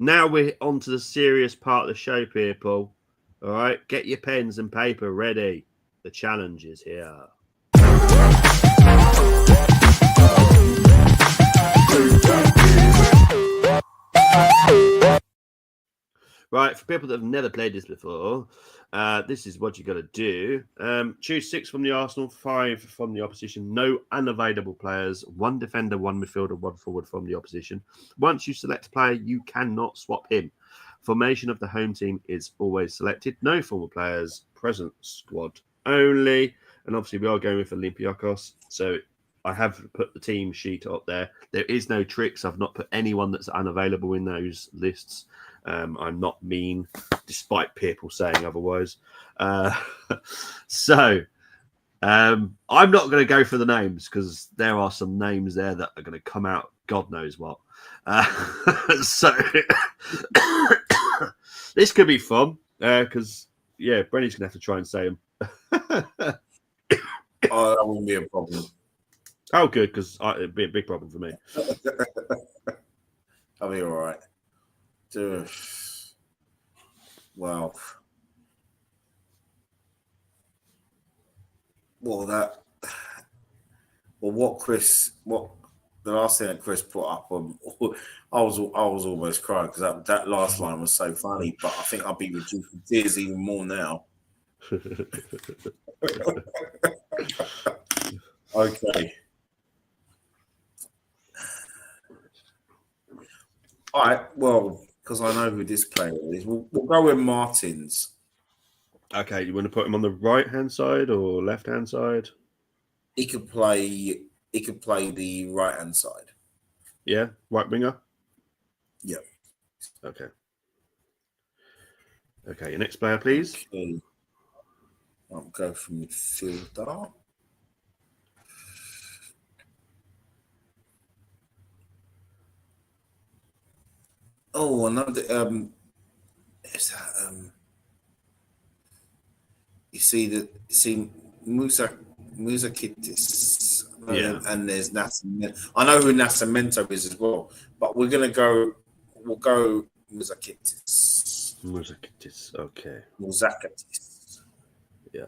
Now we're on to the serious part of the show, people. All right. Get your pens and paper ready. The challenge is here. Right, for people that have never played this before, this is what you got to do. Choose 6 from the Arsenal, 5 from the opposition, no unavailable players, 1 defender, 1 midfielder, 1 forward from the opposition. Once you select a player, you cannot swap him. Formation of the home team is always selected. No former players, present squad only. And obviously, we are going with Olympiacos, so I have put the team sheet up there. There is no tricks. I've not put anyone that's unavailable in those lists. I'm not mean, despite people saying otherwise. So I'm not going to go for the names because there are some names there that are going to come out God knows what. So this could be fun because, yeah, Brenny's going to have to try and say them. Oh, that wouldn't be a problem. Oh, good, because it'd be a big problem for me. I'll be all right. Well, what the last thing that Chris put up on, I was almost crying because that last line was so funny. But I think I'll be reducing tears even more now. Okay. All right. Well, because I know who this player is, we'll go with Martins. Okay, you want to put him on the right-hand side or left-hand side? He could play the right-hand side. Yeah, right winger. Yeah. Okay. Okay, your next player, please. Okay. I'll go for midfielder. Oh, another is that Musa Kittis. Yeah. And there's Nascimento. I know who Nascimento is as well, but we'll go Musa Kittis. Okay. Musa Kittis. Yeah.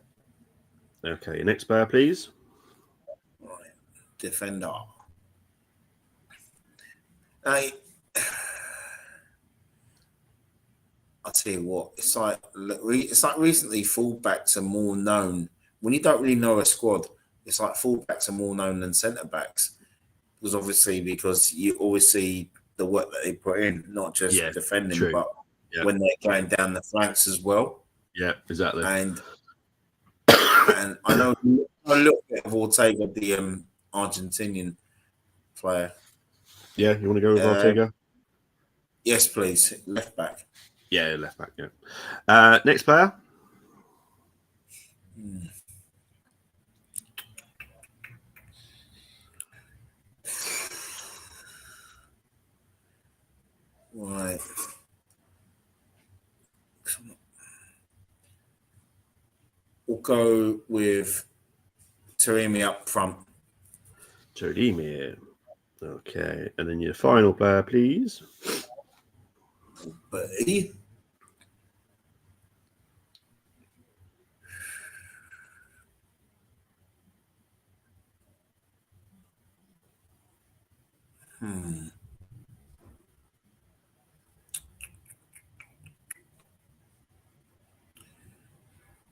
Okay, your next player, please. Right. Defender. I'll tell you what, it's like recently fullbacks are more known. When you don't really know a squad, it's like fullbacks are more known than centre backs. Because you always see the work that they put in, not just defending, but when they're going down the flanks as well. Yeah, exactly. And I know a little bit of Ortega, the Argentinian player. Yeah, you want to go with Ortega? Yes, please. Left back. Yeah, left back. Yeah. Next player. Right. We'll go with Taremi up front. Taremi. Okay, and then your final player, please. Buddy.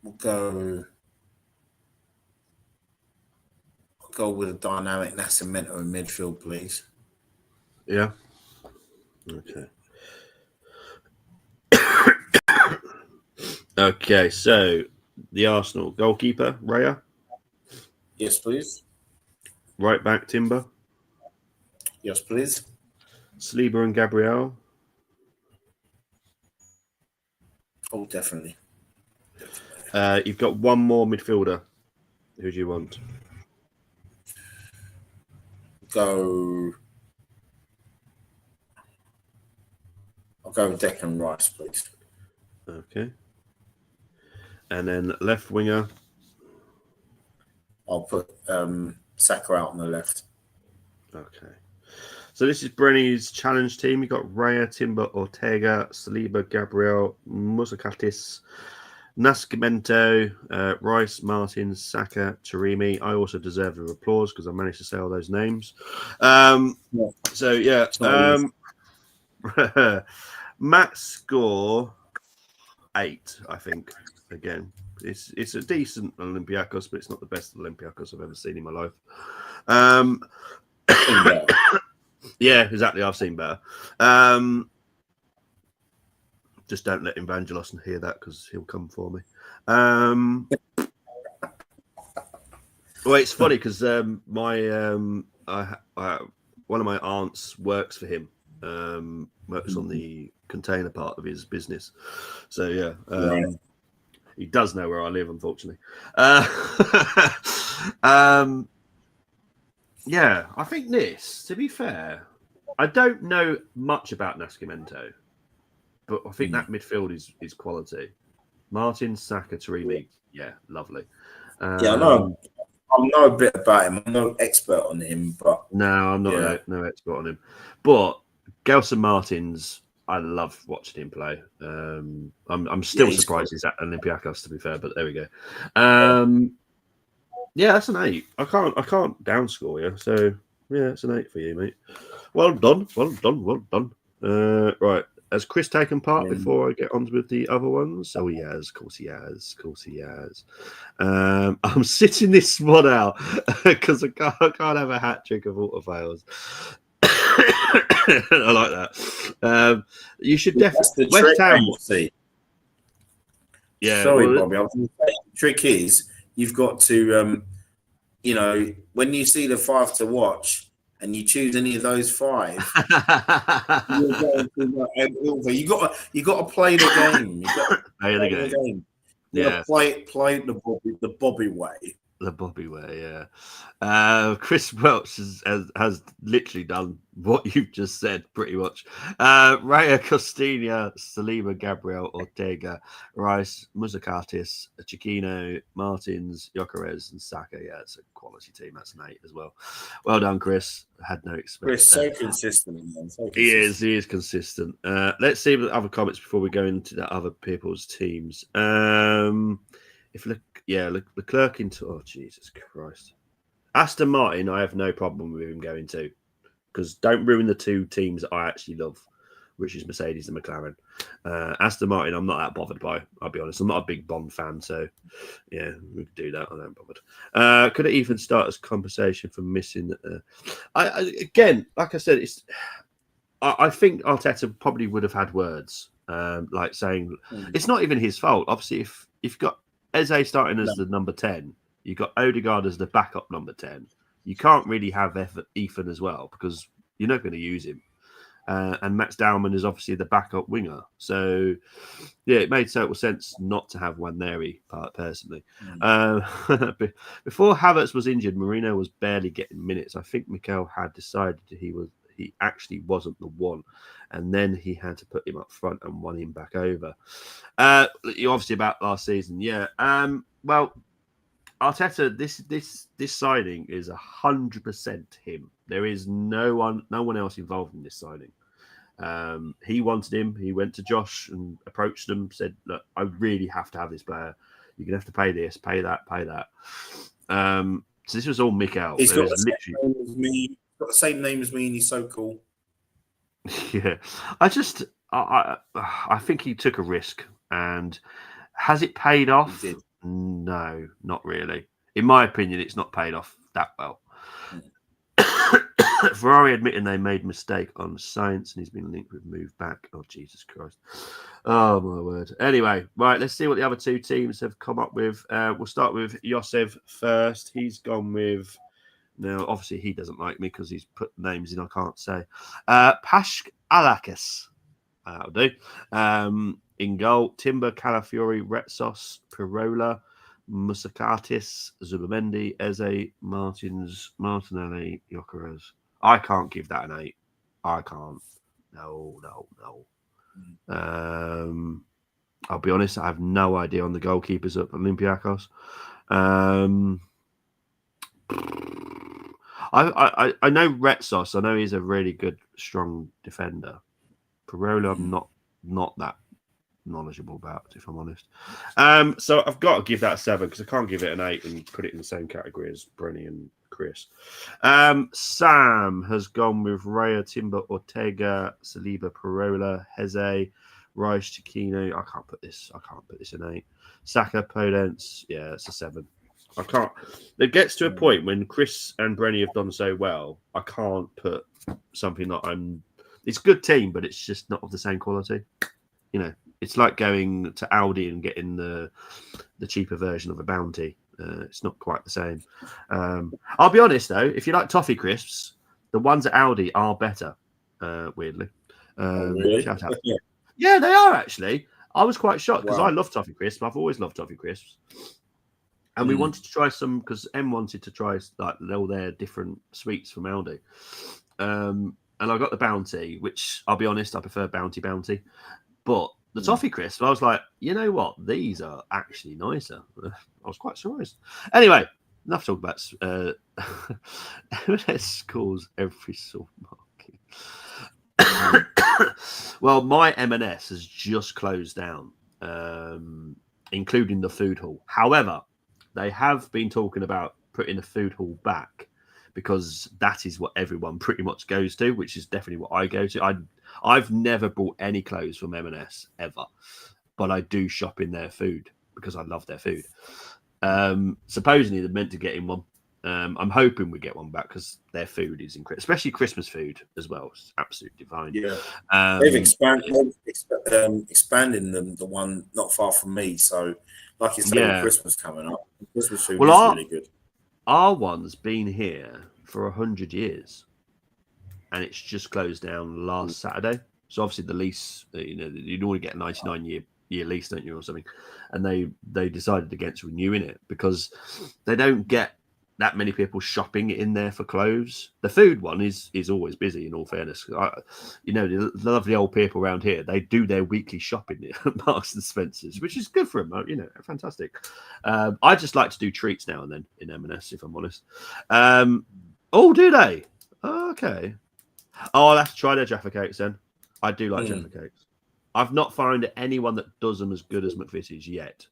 We'll go with a dynamic Nascimento in midfield, please. Yeah. Okay. Okay, so the Arsenal goalkeeper, Raya. Yes, please. Right back, Timber. Yes, please. Saliba and Gabriel. Oh, definitely. You've got one more midfielder. Who do you want? I'll go with Declan Rice, please. Okay. And then left winger. I'll put Saka out on the left. Okay. So this is Brenny's challenge team. You've got Raya, Timber, Ortega, Saliba, Gabriel, Musakatis, Nascimento, Rice, Martin, Saka, Taremi. I also deserve the applause because I managed to say all those names. So, yeah. Matt score 8, I think. Again, it's a decent Olympiacos, but it's not the best Olympiacos I've ever seen in my life. Yeah, exactly. I've seen better. Just don't let Evangelos hear that because he'll come for me. Well, it's funny because my one of my aunts works for him. Works on the container part of his business. So yeah, he does know where I live, unfortunately. Yeah, I think this, to be fair, I don't know much about Nascimento, but I think that midfield is quality. Martin, Saka, Taremi, yeah, lovely. Yeah, I know a bit about him. I'm no expert on him, but no, I'm not no expert on him. But Gelson Martins, I love watching him play. I'm still surprised he's at Olympiacos, to be fair, but there we go. Yeah, that's an 8. I can't downscore you. So yeah, it's an 8 for you, mate. Well done. Right. Has Chris taken part before I get on with the other ones? Oh, he has. Of course he has. I'm sitting this one out because I can't have a hat trick of auto fails. I like that. You should definitely. West Ham. Yeah. Sorry, Bobby. I was going to say, the trick is you've got to, when you see the 5 to watch, and you choose any of those 5, you got to play the game. You got to play the game. Yeah, play the Bobby way. The Bobby way, yeah. Chris Welch has literally done what you've just said, pretty much. Raya, Costinha, Saliba, Gabriel, Ortega, Rice, Musakatis, Chiquino, Martins, Gyökeres, and Saka. Yeah, it's a quality team. That's an 8 as well. Well done, Chris. I had no expectation. Chris, so consistent, man. He is consistent. Let's see the other comments before we go into the other people's teams. Leclerc into Jesus Christ. Aston Martin, I have no problem with him going to, because don't ruin the 2 teams that I actually love, which is Mercedes and McLaren. Aston Martin, I'm not that bothered by. I'll be honest, I'm not a big Bond fan, so yeah, we could do that. I'm not bothered. Could it even start as compensation for missing? Again, like I said, I think Arteta probably would have had words, like saying it's not even his fault. Obviously, if you've got Eze starting as the number 10, you've got Odegaard as the backup number 10. You can't really have Ethan as well because you're not going to use him. And Max Dowman is obviously the backup winger. So, yeah, it made total sense not to have Waneri personally. Before Havertz was injured, Mourinho was barely getting minutes. I think Mikel had decided he actually wasn't the one. And then he had to put him up front and won him back over. You obviously about last season, yeah. Well, Arteta, this signing is 100% him. There is no one else involved in this signing. He wanted him. He went to Josh and approached them. Said, "Look, I really have to have this player. You're gonna have to pay this, pay that, pay that." So this was all Mikel. He's got the same name as me, and he's so cool. Yeah, I think he took a risk, and has it paid off? No, not really. In my opinion, it's not paid off that well. Ferrari admitting they made a mistake on science and he's been linked with move back. Oh, Jesus Christ. Oh, my word. Anyway, right, let's see what the other two teams have come up with. We'll start with Yosev first. He's gone with... Now, obviously, he doesn't like me because he's put names in I can't say. Pashk Alakis. That'll do. In goal, Timber, Calafiori, Retsos, Pirola, Musakatis, Zubamendi, Eze, Martins, Martinelli, Jokeres. I can't give that an 8. I can't. No. I'll be honest, I have no idea on the goalkeepers at Olympiacos. I know Retsos. I know he's a really good, strong defender. Pirola, I'm not that knowledgeable about, if I'm honest. So I've got to give that a 7 because I can't give it an 8 and put it in the same category as Brenny and Chris. Sam has gone with Raya, Timber, Ortega, Saliba, Pirola, Heze, Rice, Chiquino. I can't put this in 8. Saka, Podence. Yeah, it's a 7. I can't. It gets to a point when Chris and Brenny have done so well. I can't put something that I'm. It's a good team, but it's just not of the same quality. You know, it's like going to Aldi and getting the cheaper version of a Bounty. It's not quite the same. I'll be honest though, if you like toffee crisps, the ones at Aldi are better. Weirdly, really? Shout out. Yeah, they are actually. I was quite shocked because Wow. I love toffee crisps. I've always loved toffee crisps. And we wanted to try some because M wanted to try like all their different sweets from Aldi. And I got the Bounty, which I'll be honest, I prefer Bounty. But the toffee crisp, I was like, you know what? These are actually nicer. I was quite surprised. Anyway, enough talk about M&S scores every supermarket. Well, my M&S has just closed down, including the food hall. However, they have been talking about putting the food hall back because that is what everyone pretty much goes to, which is definitely what I go to. I've never bought any clothes from M&S ever, but I do shop in their food because I love their food. Supposedly they're meant to get in one. I'm hoping we get one back because their food is incredible, especially Christmas food as well. It's absolutely divine. Yeah, they've expanded the one not far from me. So, like you say, Christmas coming up. Christmas food is really good. Our one's been here for 100 years, and it's just closed down last Saturday. So obviously the lease, you normally get a 99-year lease, don't you, or something? And they decided against renewing it because they don't get that many people shopping in there for clothes. The food one is always busy, in all fairness. The lovely old people around here, they do their weekly shopping at Marks and Spencer's, which is good for them. Fantastic. I just like to do treats now and then in M&S, if I'm honest. Oh, do they? Oh, okay. Oh, I'll have to try their Jaffa cakes then. I do like Jaffa cakes. I've not found anyone that does them as good as McVitie's yet.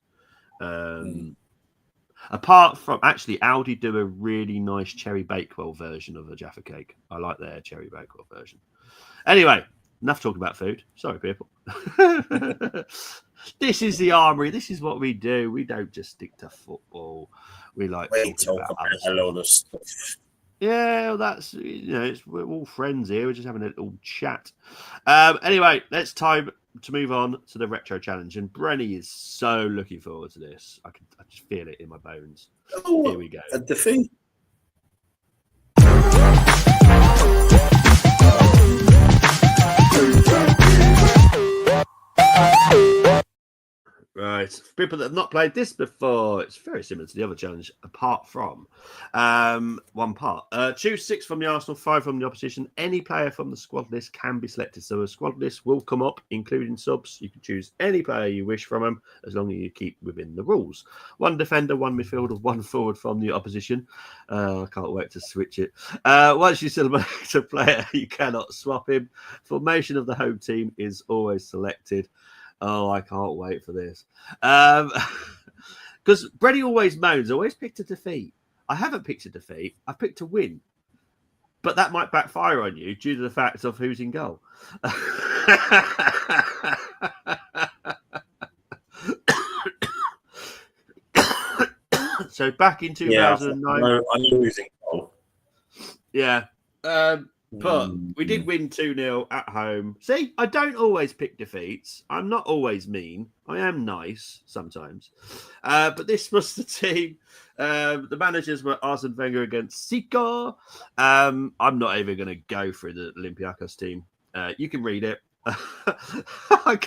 Apart from, actually, Aldi do a really nice cherry bakewell version of a Jaffa cake. I like their cherry bakewell version. Anyway, enough talking about food. Sorry, people. This is the Armory. This is what we do. We don't just stick to football. We like talking about a lot of stuff. Yeah, well, that's, we're all friends here. We're just having a little chat. Anyway, it's time to move on to the Retro Challenge. And Brenny is so looking forward to this. I just feel it in my bones. Here we go. A defeat. Right. For people that have not played this before, it's very similar to the other challenge, apart from one part. Choose 6 from the Arsenal, 5 from the opposition. Any player from the squad list can be selected. So a squad list will come up, including subs. You can choose any player you wish from them, as long as you keep within the rules. 1 defender, 1 midfielder, 1 forward from the opposition. I can't wait to switch it. Once you select a player, you cannot swap him. Formation of the home team is always selected. Oh, I can't wait for this. Because Brenny always moans, I always picked a defeat. I haven't picked a defeat. I've picked a win. But that might backfire on you due to the fact of who's in goal. So back in Yeah, 2009. I know he's in goal. Yeah. But we did win 2-0 at home. See, I don't always pick defeats. I'm not always mean. I am nice sometimes. But this was the team. The managers were Arsene Wenger against Zico. I'm not even going to go through the Olympiacos team. You can read it. I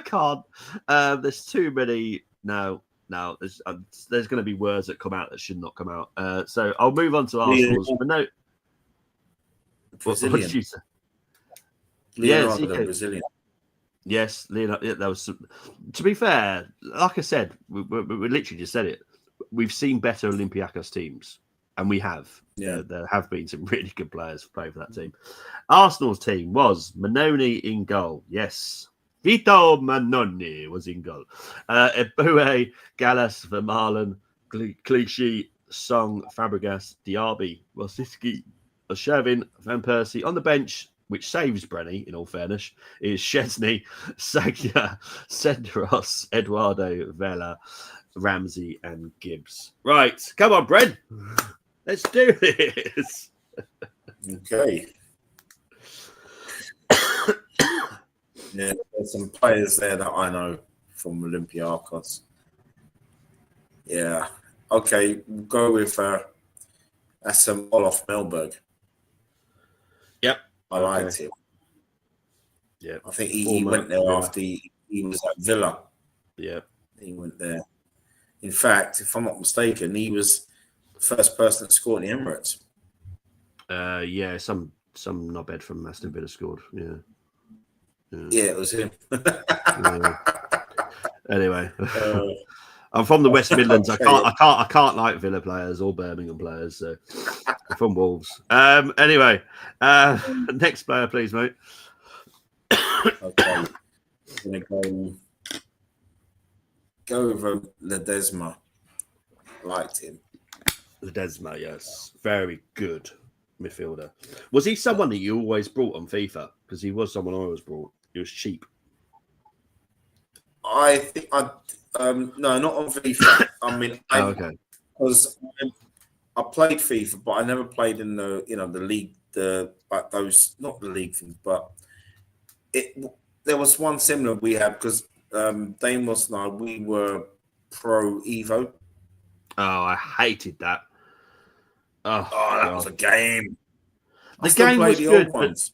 can't. There's too many. No, there's going to be words that come out that should not come out. So I'll move on to Arsenal's. But no. What did you say? Leonardo, the Brazilian. Yes, Leonardo. Yeah, that was. To be fair, like I said, we literally just said it. We've seen better Olympiacos teams, and we have. Yeah, there have been some really good players playing for that team. Arsenal's team was Manoni in goal. Yes, Vito Manoni was in goal. Eboué, Gallas, Vermaelen, Clichy, Song, Fabregas, Diaby, Rosicky, Shervin, Van Persie. On the bench, which saves Brenny, in all fairness, is Chesney, Sagna, Senderos, Eduardo, Vela, Ramsey, and Gibbs. Right, come on, Bren. Let's do this. Okay. Yeah, there's some players there that I know from Olympiacos. Yeah. Okay, we'll go with that's Olof Melberg. Yep. I liked him. Yeah. I think he went there after he was at Villa. Yeah. He went there. In fact, if I'm not mistaken, he was the first person to score in the Emirates. Yeah, some knobhead from Aston Villa scored. Yeah. Yeah, it was him. Anyway. I'm from the West Midlands. Okay. I can't like Villa players or Birmingham players. So I'm from Wolves. Anyway, next player, please, mate. Okay, I'm gonna go with Ledesma. Liked him. Ledesma, yes, very good midfielder. Was he someone that you always brought on FIFA? Because he was someone I always brought. He was cheap. I think no, not on FIFA. I mean, okay. Because I played FIFA, but I never played in the the league, but those not the league things, but there was one similar we had because Damos and I, we were pro Evo. Oh, I hated that. Oh, that was a game. The game was good, but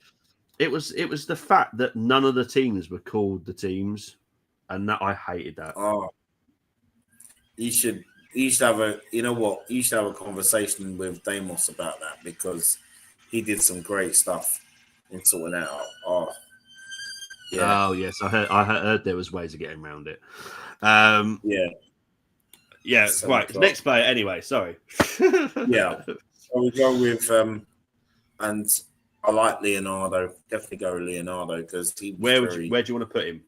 it was the fact that none of the teams were called the teams, and that I hated that. Oh, you should have a you should have a conversation with Damos about that because he did some great stuff in sorting that out. Oh, yeah. Oh yes, I heard there was ways of getting around it. Yeah. So right. Close. Next player. Anyway, sorry. Yeah. So we go with and I like Leonardo. Definitely go with Leonardo because he. Where do you want to put him?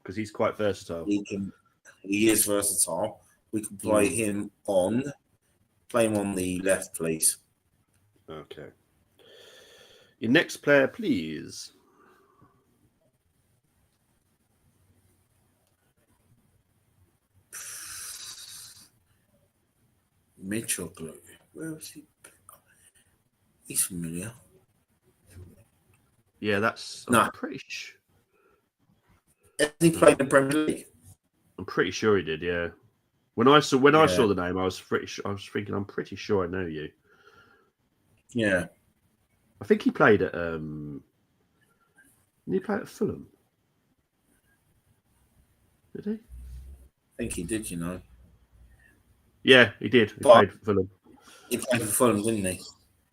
Because he's quite versatile. He is versatile. We can play him on the left, please. Okay. Your next player, please. Mitchell Glue. Where is he? He's familiar. Yeah, I'm pretty sure. Has he played in the Premier League? I'm pretty sure he did. Yeah. When I saw the name, I was thinking, I'm pretty sure I know you. Yeah. I think he played at. Did he play at Fulham? Did he? I think he did. Yeah, he did. He played for Fulham. He played for Fulham, didn't he?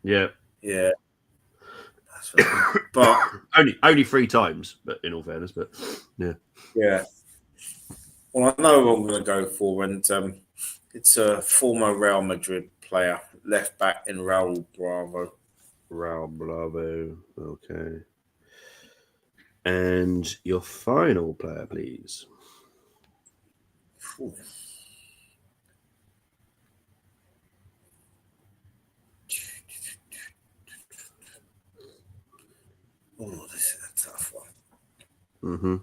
Yeah. Yeah. That's right. But only 3 times, but in all fairness, but yeah. Yeah. Well, I know what I'm going to go for, and it's a former Real Madrid player, left back in Raul Bravo. Raul Bravo. Okay. And your final player, please. Ooh. Oh, this is a tough one. Mm-hmm.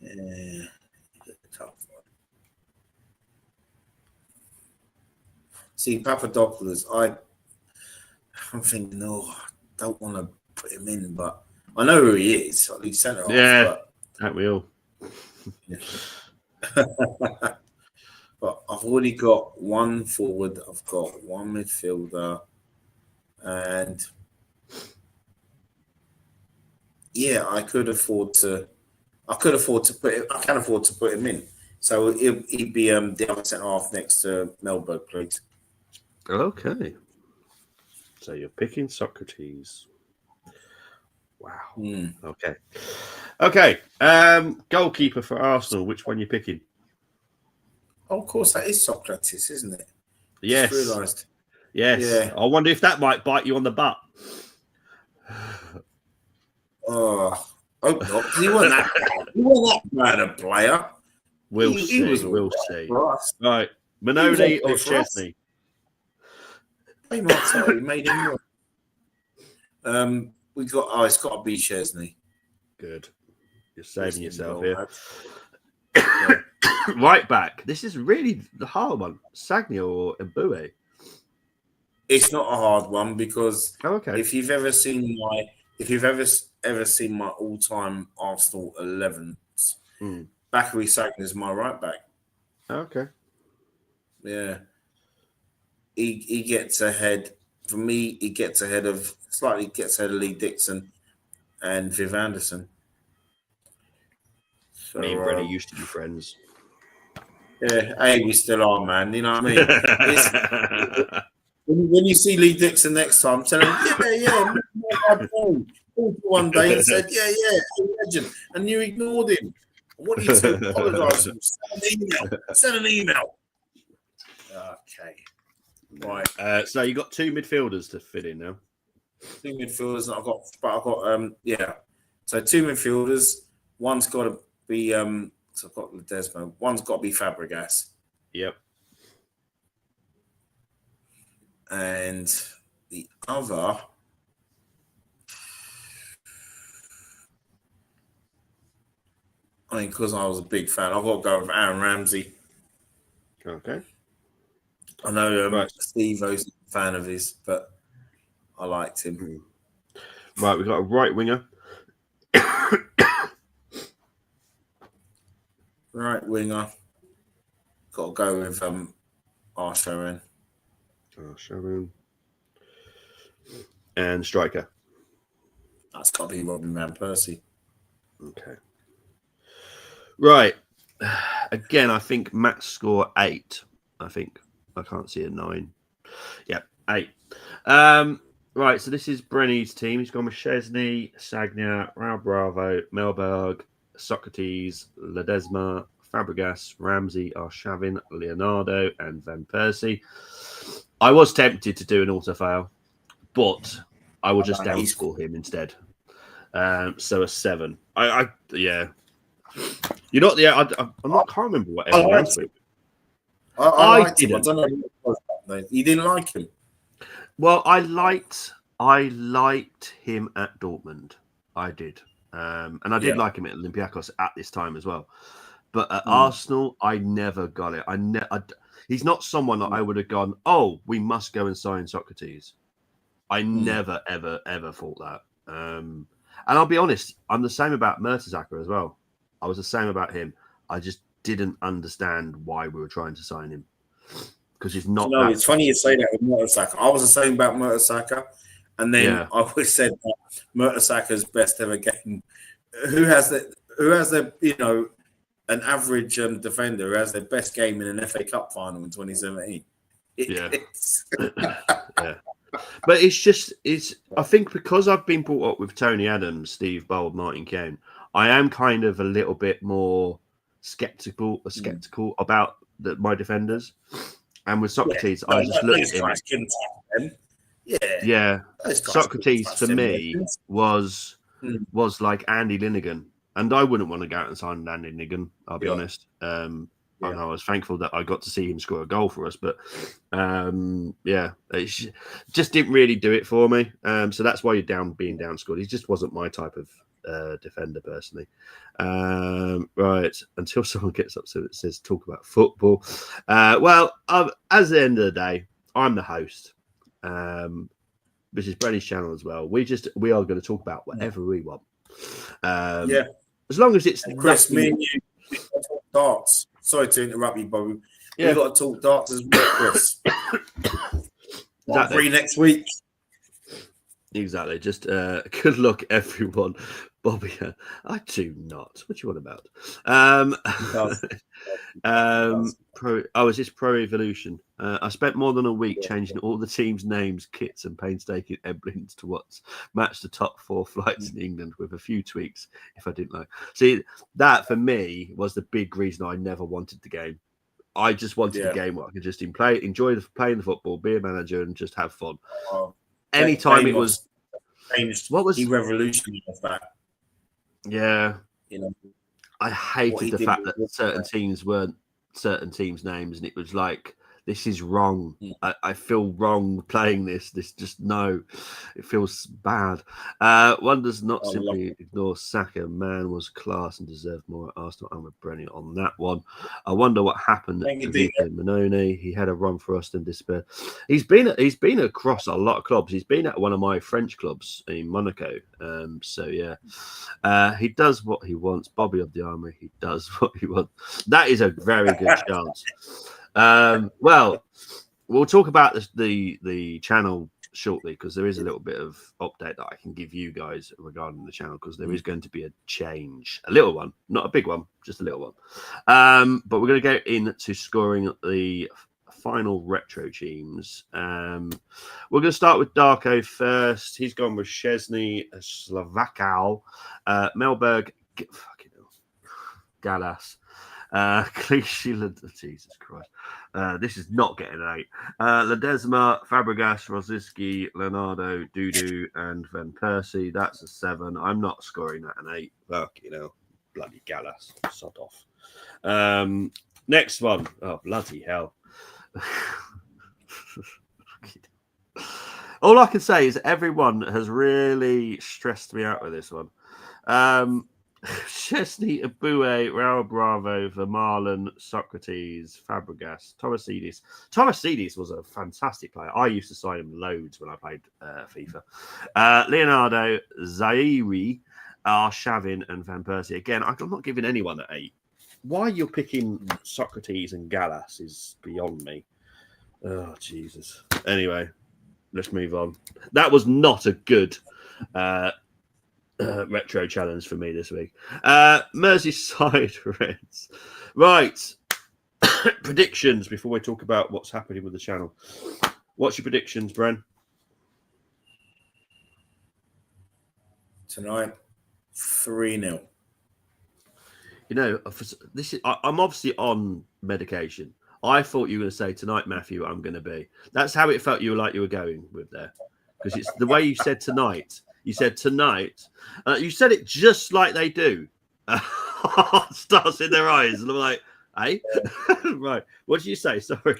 Yeah, it's a tough See, Papadopoulos, I'm thinking, I don't want to put him in, but I know who he is. He's centre half, Yeah, that we all. Yeah. But I've already got one forward. I've got one midfielder, and yeah, I can afford to put him. I can afford to put him in. So he'd be the other centre half next to Melberg, please. Okay. So you're picking Socrates. Wow. Okay. Goalkeeper for Arsenal. Which one you picking? Oh, of course, that is Socrates, isn't it? Yes. Just realised. Yes. Yeah. I wonder if that might bite you on the butt. Oh, hope not. Because he wasn't that bad a player. We'll see. We'll see. Right. Manoli or Chesney? He might tell he made him wrong. It's got to be Chesney. Good. You're saving yourself here. Right back. This is really the hard one. Sagna or Mbue? It's not a hard one because if you've ever seen my all-time Arsenal 11s, Bakary Sagna is my right back. Okay. Yeah. He gets ahead. For me, he gets ahead of Lee Dixon and Viv Anderson. So, me and Brenny used to be friends. Yeah, hey, we still are, man. You know what I mean? When you see Lee Dixon next time, tell him, yeah. One day and said, yeah, legend, and you ignored him. I want you to apologise. Send an email. Okay. Right. So you got two midfielders to fit in now. Two midfielders, and I've got So two midfielders. One's got to be so I've got Ledesma. One's got to be Fabregas. Yep. And the other, because I was a big fan, I've got to go with Aaron Ramsey. Okay. I know Steve was a fan of his, but I liked him. Right, we've got a right winger. Right winger. Got to go with Arshavin. And striker. That's got to be Robin Van Persie. Okay. Right. Again, I think Matt score 8. I can't see a 9. Yeah, 8. Right, so this is Brenny's team. He's gone with Chesney, Sagna, Raul Bravo, Melberg, Socrates, Ledesma, Fabregas, Ramsey, Arshavin, Leonardo, and Van Persie. I was tempted to do an auto-fail, but I will just downscore him instead. So a 7. Yeah. You're not the. I can't remember what everyone else did. I liked him. I don't know. You didn't like him. Well, I liked him at Dortmund. I did, and I did like him at Olympiacos at this time as well. But at Arsenal, I never got it. He's not someone that I would have gone, oh, we must go and sign Socrates. I never, ever, ever thought that. And I'll be honest, I'm the same about Mertesacker as well. I was the same about him. I just didn't understand why we were trying to sign him. Because he's not. It's funny you say that with Mertesacker. I was the same about Mertesacker. And then I always said that Mertesacker's best ever game. Who has the an average defender who has their best game in an FA Cup final in 2017? Yeah. But I think because I've been brought up with Tony Adams, Steve Bold, Martin Keown, I am kind of a little bit more skeptical about my defenders. And with Socrates, I just looked at him. Yeah. Socrates for me was like Andy Linnigan. And I wouldn't want to go out and sign Andy Linnigan, I'll be honest. And I was thankful that I got to see him score a goal for us. But it just didn't really do it for me. So that's why you're being down scored. He just wasn't my type of defender personally. Right, until someone gets up so it says talk about football. As the end of the day, I'm the host. This is Brenny's channel as well. We are going to talk about whatever we want. As long as it's and Chris, me and you talk darts. Sorry to interrupt you, Bobby. Yeah. We've got to talk darts as well, Chris. Exactly. Free next week. Exactly. Just good luck, everyone. Bobby, I do not. What you want about? Is this Pro Evolution? I spent more than a week changing all the teams' names, kits, and painstaking emblems to match the top 4 flights in England with a few tweaks if I didn't like. See, that for me was the big reason I never wanted the game. I just wanted a game where I could just enjoy playing the football, be a manager, and just have fun. Anytime it was changed, what was he revolutionized that? Yeah, I hated the fact that certain that. teams weren't certain teams' names, and it was like, this is wrong. I feel wrong playing this. This just it feels bad. One does not simply ignore Saka. Man was class and deserved more at Arsenal. I'm with Brenny on that one. I wonder what happened to Victor Manone. He had a run for us and despair. He's been across a lot of clubs. He's been at one of my French clubs in Monaco. He does what he wants. Bobby of the Army. He does what he wants. That is a very good chance. We'll talk about the channel shortly because there is a little bit of update that I can give you guys regarding the channel because there is going to be a change, a little one, not a big one, just a little one. But we're going to go into scoring the final retro teams. We're going to start with Darko first. He's gone with Szczesny, Slovakow, Melberg, Galas. Clichy, Jesus Christ. This is not getting an 8. Ledesma, Fabregas, Rosicky, Leonardo, Dudu, and Van Persie. That's a 7. I'm not scoring that an 8. Fuck, bloody Gallas. Sod off. Next one. Oh, bloody hell. All I can say is everyone has really stressed me out with this one. Szczesny, Abue, Raul Bravo, Vermaelen, Socrates, Fabregas, Torosidis. Torosidis was a fantastic player. I used to sign him loads when I played FIFA. Leonardo, Zaire, Arshavin, and Van Persie. Again, I'm not giving anyone an 8. Why you're picking Socrates and Gallas is beyond me. Oh, Jesus. Anyway, let's move on. That was not a good retro challenge for me this week. Merseyside Reds. Right. Predictions before we talk about what's happening with the channel. What's your predictions, Bren? Tonight, 3-0. I'm obviously on medication. I thought you were going to say tonight, Matthew, I'm going to be. That's how it felt you were going with there. Because it's the way you said tonight. You said tonight. You said it just like they do. Stars in their eyes. And I'm like, hey? Right. What did you say? Sorry.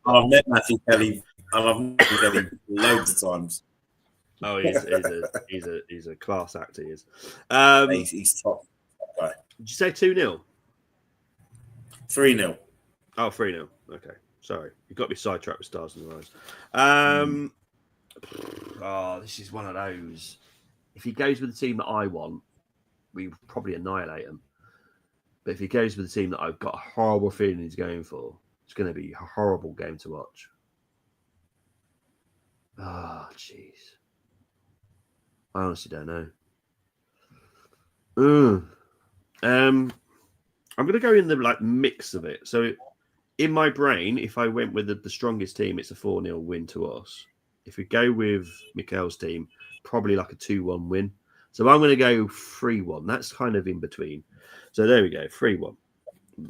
I've met Matthew Kelly. I've met Matthew Kelly loads of times. Oh, he's a class actor. He is. He's top guy. Did you say 2-0? 3-0. Oh, 3-0. Okay. Sorry. You got me sidetracked with stars in the eyes. Oh, this is one of those. If he goes with the team that I want, we probably annihilate him. But if he goes with the team that I've got a horrible feeling he's going for, it's going to be a horrible game to watch. Oh, jeez. I honestly don't know. I'm going to go in the mix of it. So in my brain, if I went with the strongest team, it's a 4-0 win to us. If we go with Mikel's team, probably like a 2-1 win. So I'm going to go 3-1. That's kind of in between. So there we go, 3-1.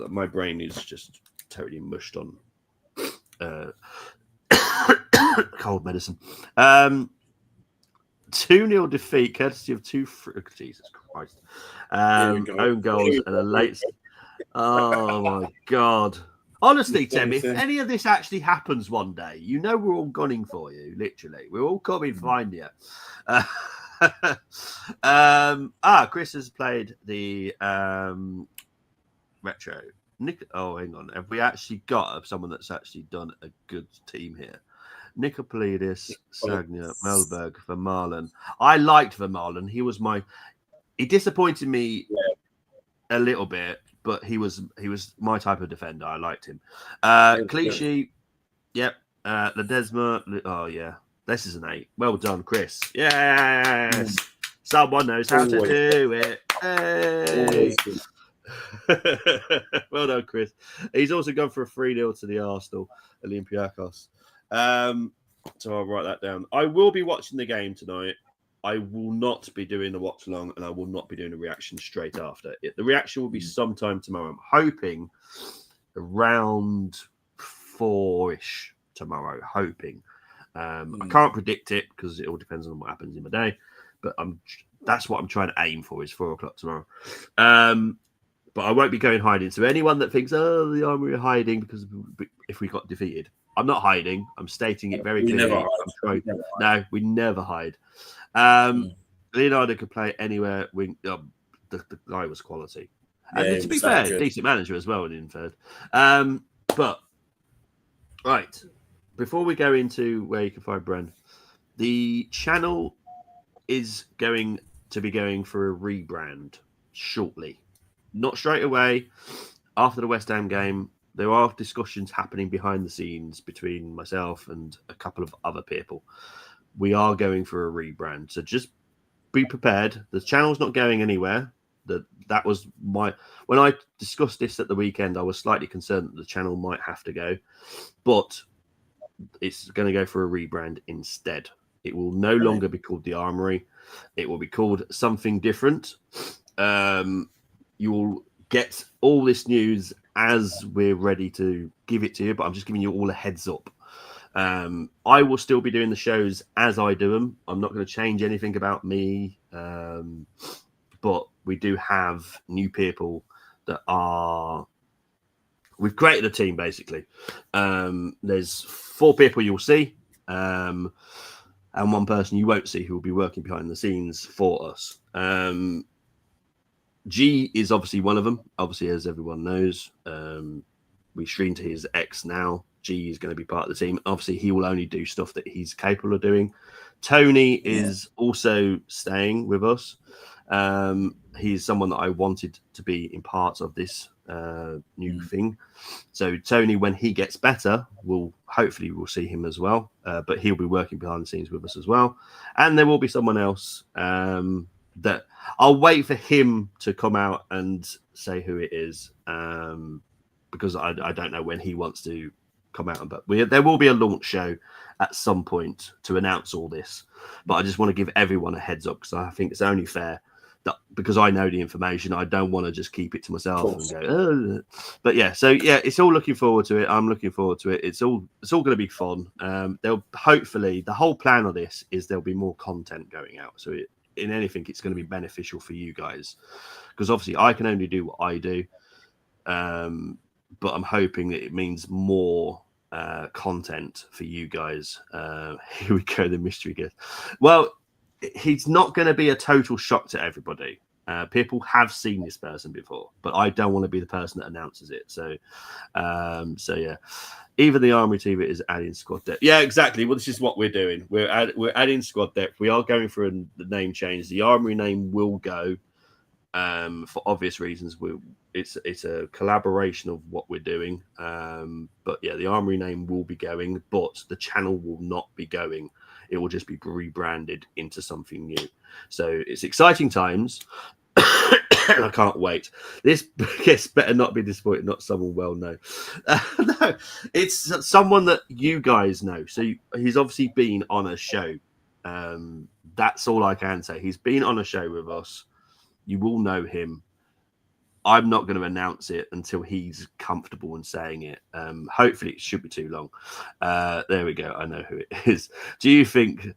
My brain is just totally mushed on cold medicine. 2-0 defeat, courtesy of Jesus Christ. Own goals and a late. Oh my God. Honestly, Tim, if any of this actually happens one day, we're all gunning for you, literally. We're all coming to find you. Chris has played the retro. Nick, oh, hang on. Have we actually got someone that's actually done a good team here? Nicopolidis, Sagna, Melberg, Vermaelen. I liked Vermaelen. He disappointed me a little bit, but he was my type of defender. I liked him. Clichy, yep. Ledesma, oh yeah. This is an 8. Well done, Chris. Yes. Someone knows how to do it. Hey. Well done, Chris. He's also gone for a 3-0 to the Arsenal Olympiacos. So I'll write that down. I will be watching the game tonight. I will not be doing the watch along, and I will not be doing a reaction straight after. The reaction will be sometime tomorrow. I'm hoping around 4-ish tomorrow. Hoping. I can't predict it because it all depends on what happens in my day. But that's what I'm trying to aim for is 4 o'clock tomorrow. But I won't be going hiding. So anyone that thinks, oh, the Army are hiding because if we got defeated, I'm not hiding. I'm stating it very clearly. No, we never hide. Leonardo could play anywhere. The guy was quality. And to be fair, decent manager as well in third. But, right. Before we go into where you can find Bren, the channel is going to be going for a rebrand shortly. Not straight away. After the West Ham game, there are discussions happening behind the scenes between myself and a couple of other people. We are going for a rebrand. So just be prepared. The channel's not going anywhere. That was when I discussed this at the weekend, I was slightly concerned that the channel might have to go. But it's going to go for a rebrand instead. It will no longer be called The Armory. It will be called something different. You will get all this news as we're ready to give it to you, but I'm just giving you all a heads up. I will still be doing the shows as I do them. I'm not going to change anything about me, but we do have new people that are... We've created a team, basically. There's 4 people you'll see, and 1 person you won't see who will be working behind the scenes for us. G is obviously one of them, obviously, as everyone knows. We stream to his ex now. G is going to be part of the team. Obviously, he will only do stuff that he's capable of doing. Tony is also staying with us. He's someone that I wanted to be in part of this new thing. So Tony, when he gets better, we'll see him as well. But he'll be working behind the scenes with us as well. And there will be someone else that I'll wait for him to come out and say who it is, because I don't know when he wants to come out. But there will be a launch show at some point to announce all this. But I just want to give everyone a heads up because I think it's only fair that because I know the information, I don't want to just keep it to myself and go. Oh. But it's all looking forward to it. I'm looking forward to it. It's all going to be fun. They'll hopefully the whole plan of this is there'll be more content going out. So in anything, it's going to be beneficial for you guys because obviously I can only do what I do. But I'm hoping that it means more content for you guys. Here we go, the mystery guest. Well, he's not going to be a total shock to everybody. People have seen this person before, but I don't want to be the person that announces it. So yeah. Even the Armory TV is adding squad depth. Yeah, exactly. Well, this is what we're doing. We're adding squad depth. We are going for the name change. The Armory name will go for obvious reasons. It's a collaboration of what we're doing. But yeah, the Armory name will be going, but the channel will not be going. It will just be rebranded into something new. So it's exciting times. I can't wait. This guest better not be disappointed, not someone well known. No, it's someone that you guys know. So he's obviously been on a show. That's all I can say. He's been on a show with us. You will know him. I'm not going to announce it until he's comfortable in saying it. Hopefully, it should be too long. There we go. I know who it is. Do you think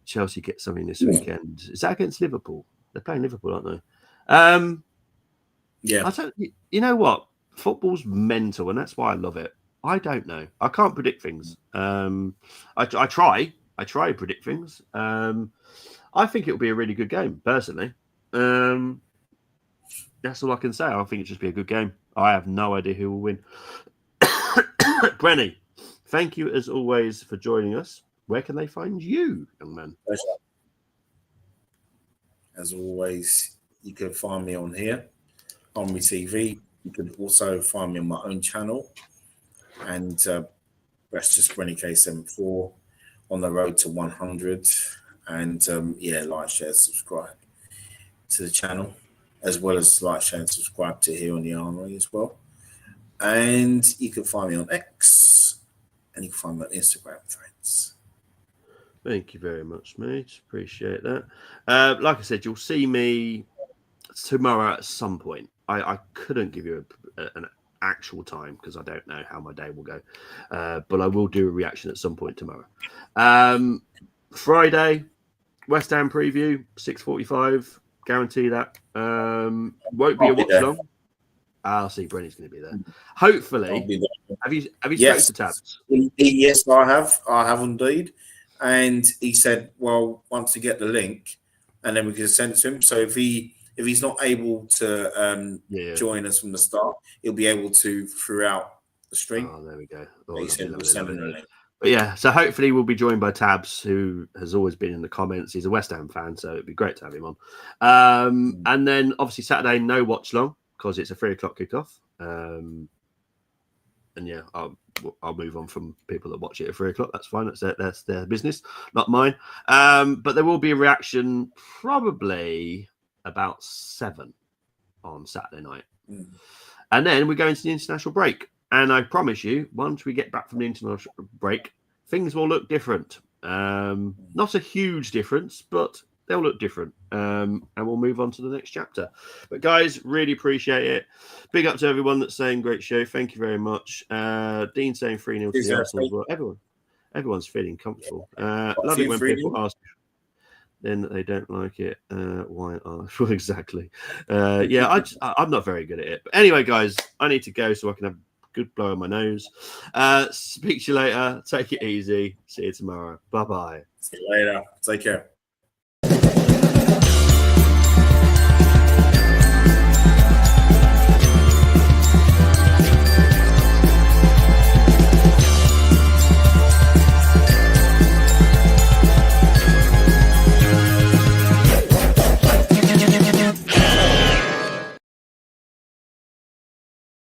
Chelsea get something this weekend? Is that against Liverpool? They're playing Liverpool, aren't they? Yeah. You know what? Football's mental, and that's why I love it. I don't know. I can't predict things. I try. I try to predict things. I think it'll be a really good game, personally. That's all I can say. I think it'll just be a good game. I have no idea who will win. Brenny, thank you as always for joining us. Where can they find you, young man? Pleasure. As always, you can find me on here, on my TV. You can also find me on my own channel. And that's just Brenny K74 on the road to 100. And like, share, subscribe to the channel, as well as like, share, and subscribe to here on the Armory as well. And you can find me on X, and you can find me on Instagram, friends. Thank you very much, mate. Appreciate that. Like I said, you'll see me tomorrow at some point. I couldn't give you an actual time because I don't know how my day will go. But I will do a reaction at some point tomorrow. Friday, West Ham preview, 6:45. Guarantee that. Won't be a watch long. I'll see. Brenny's going to be there. Hopefully. Be there. Have you spoken Yes. to Tabs? Yes, I have. I have indeed. And he said, well, once you get the link, and then we can send it to him. So if he's not able to join us from the start, he'll be able to throughout the stream. Oh, there we go. He said we'll send him the link. But yeah, so hopefully we'll be joined by Tabs, who has always been in the comments. He's a West Ham fan, so it'd be great to have him on. And then obviously Saturday, no watch long because it's a 3:00 kickoff. And yeah, I'll move on from people that watch it at 3:00. That's fine. That's their business, not mine. But there will be a reaction probably about 7 on Saturday night. And then we go into the international break. And I promise you, once we get back from the international break, things will look different. Not a huge difference, but they'll look different. And we'll move on to the next chapter. But guys, really appreciate it. Big up to everyone that's saying great show. Thank you very much. Dean saying 3-0 to the Arsenal as well. Everyone's feeling comfortable. Love it when people ask, then they don't like it. Why are exactly? I'm not very good at it. But anyway, guys, I need to go so I can have good blow on my nose. Speak to you later. Take it easy. See you tomorrow. Bye-bye. See you later. Take care.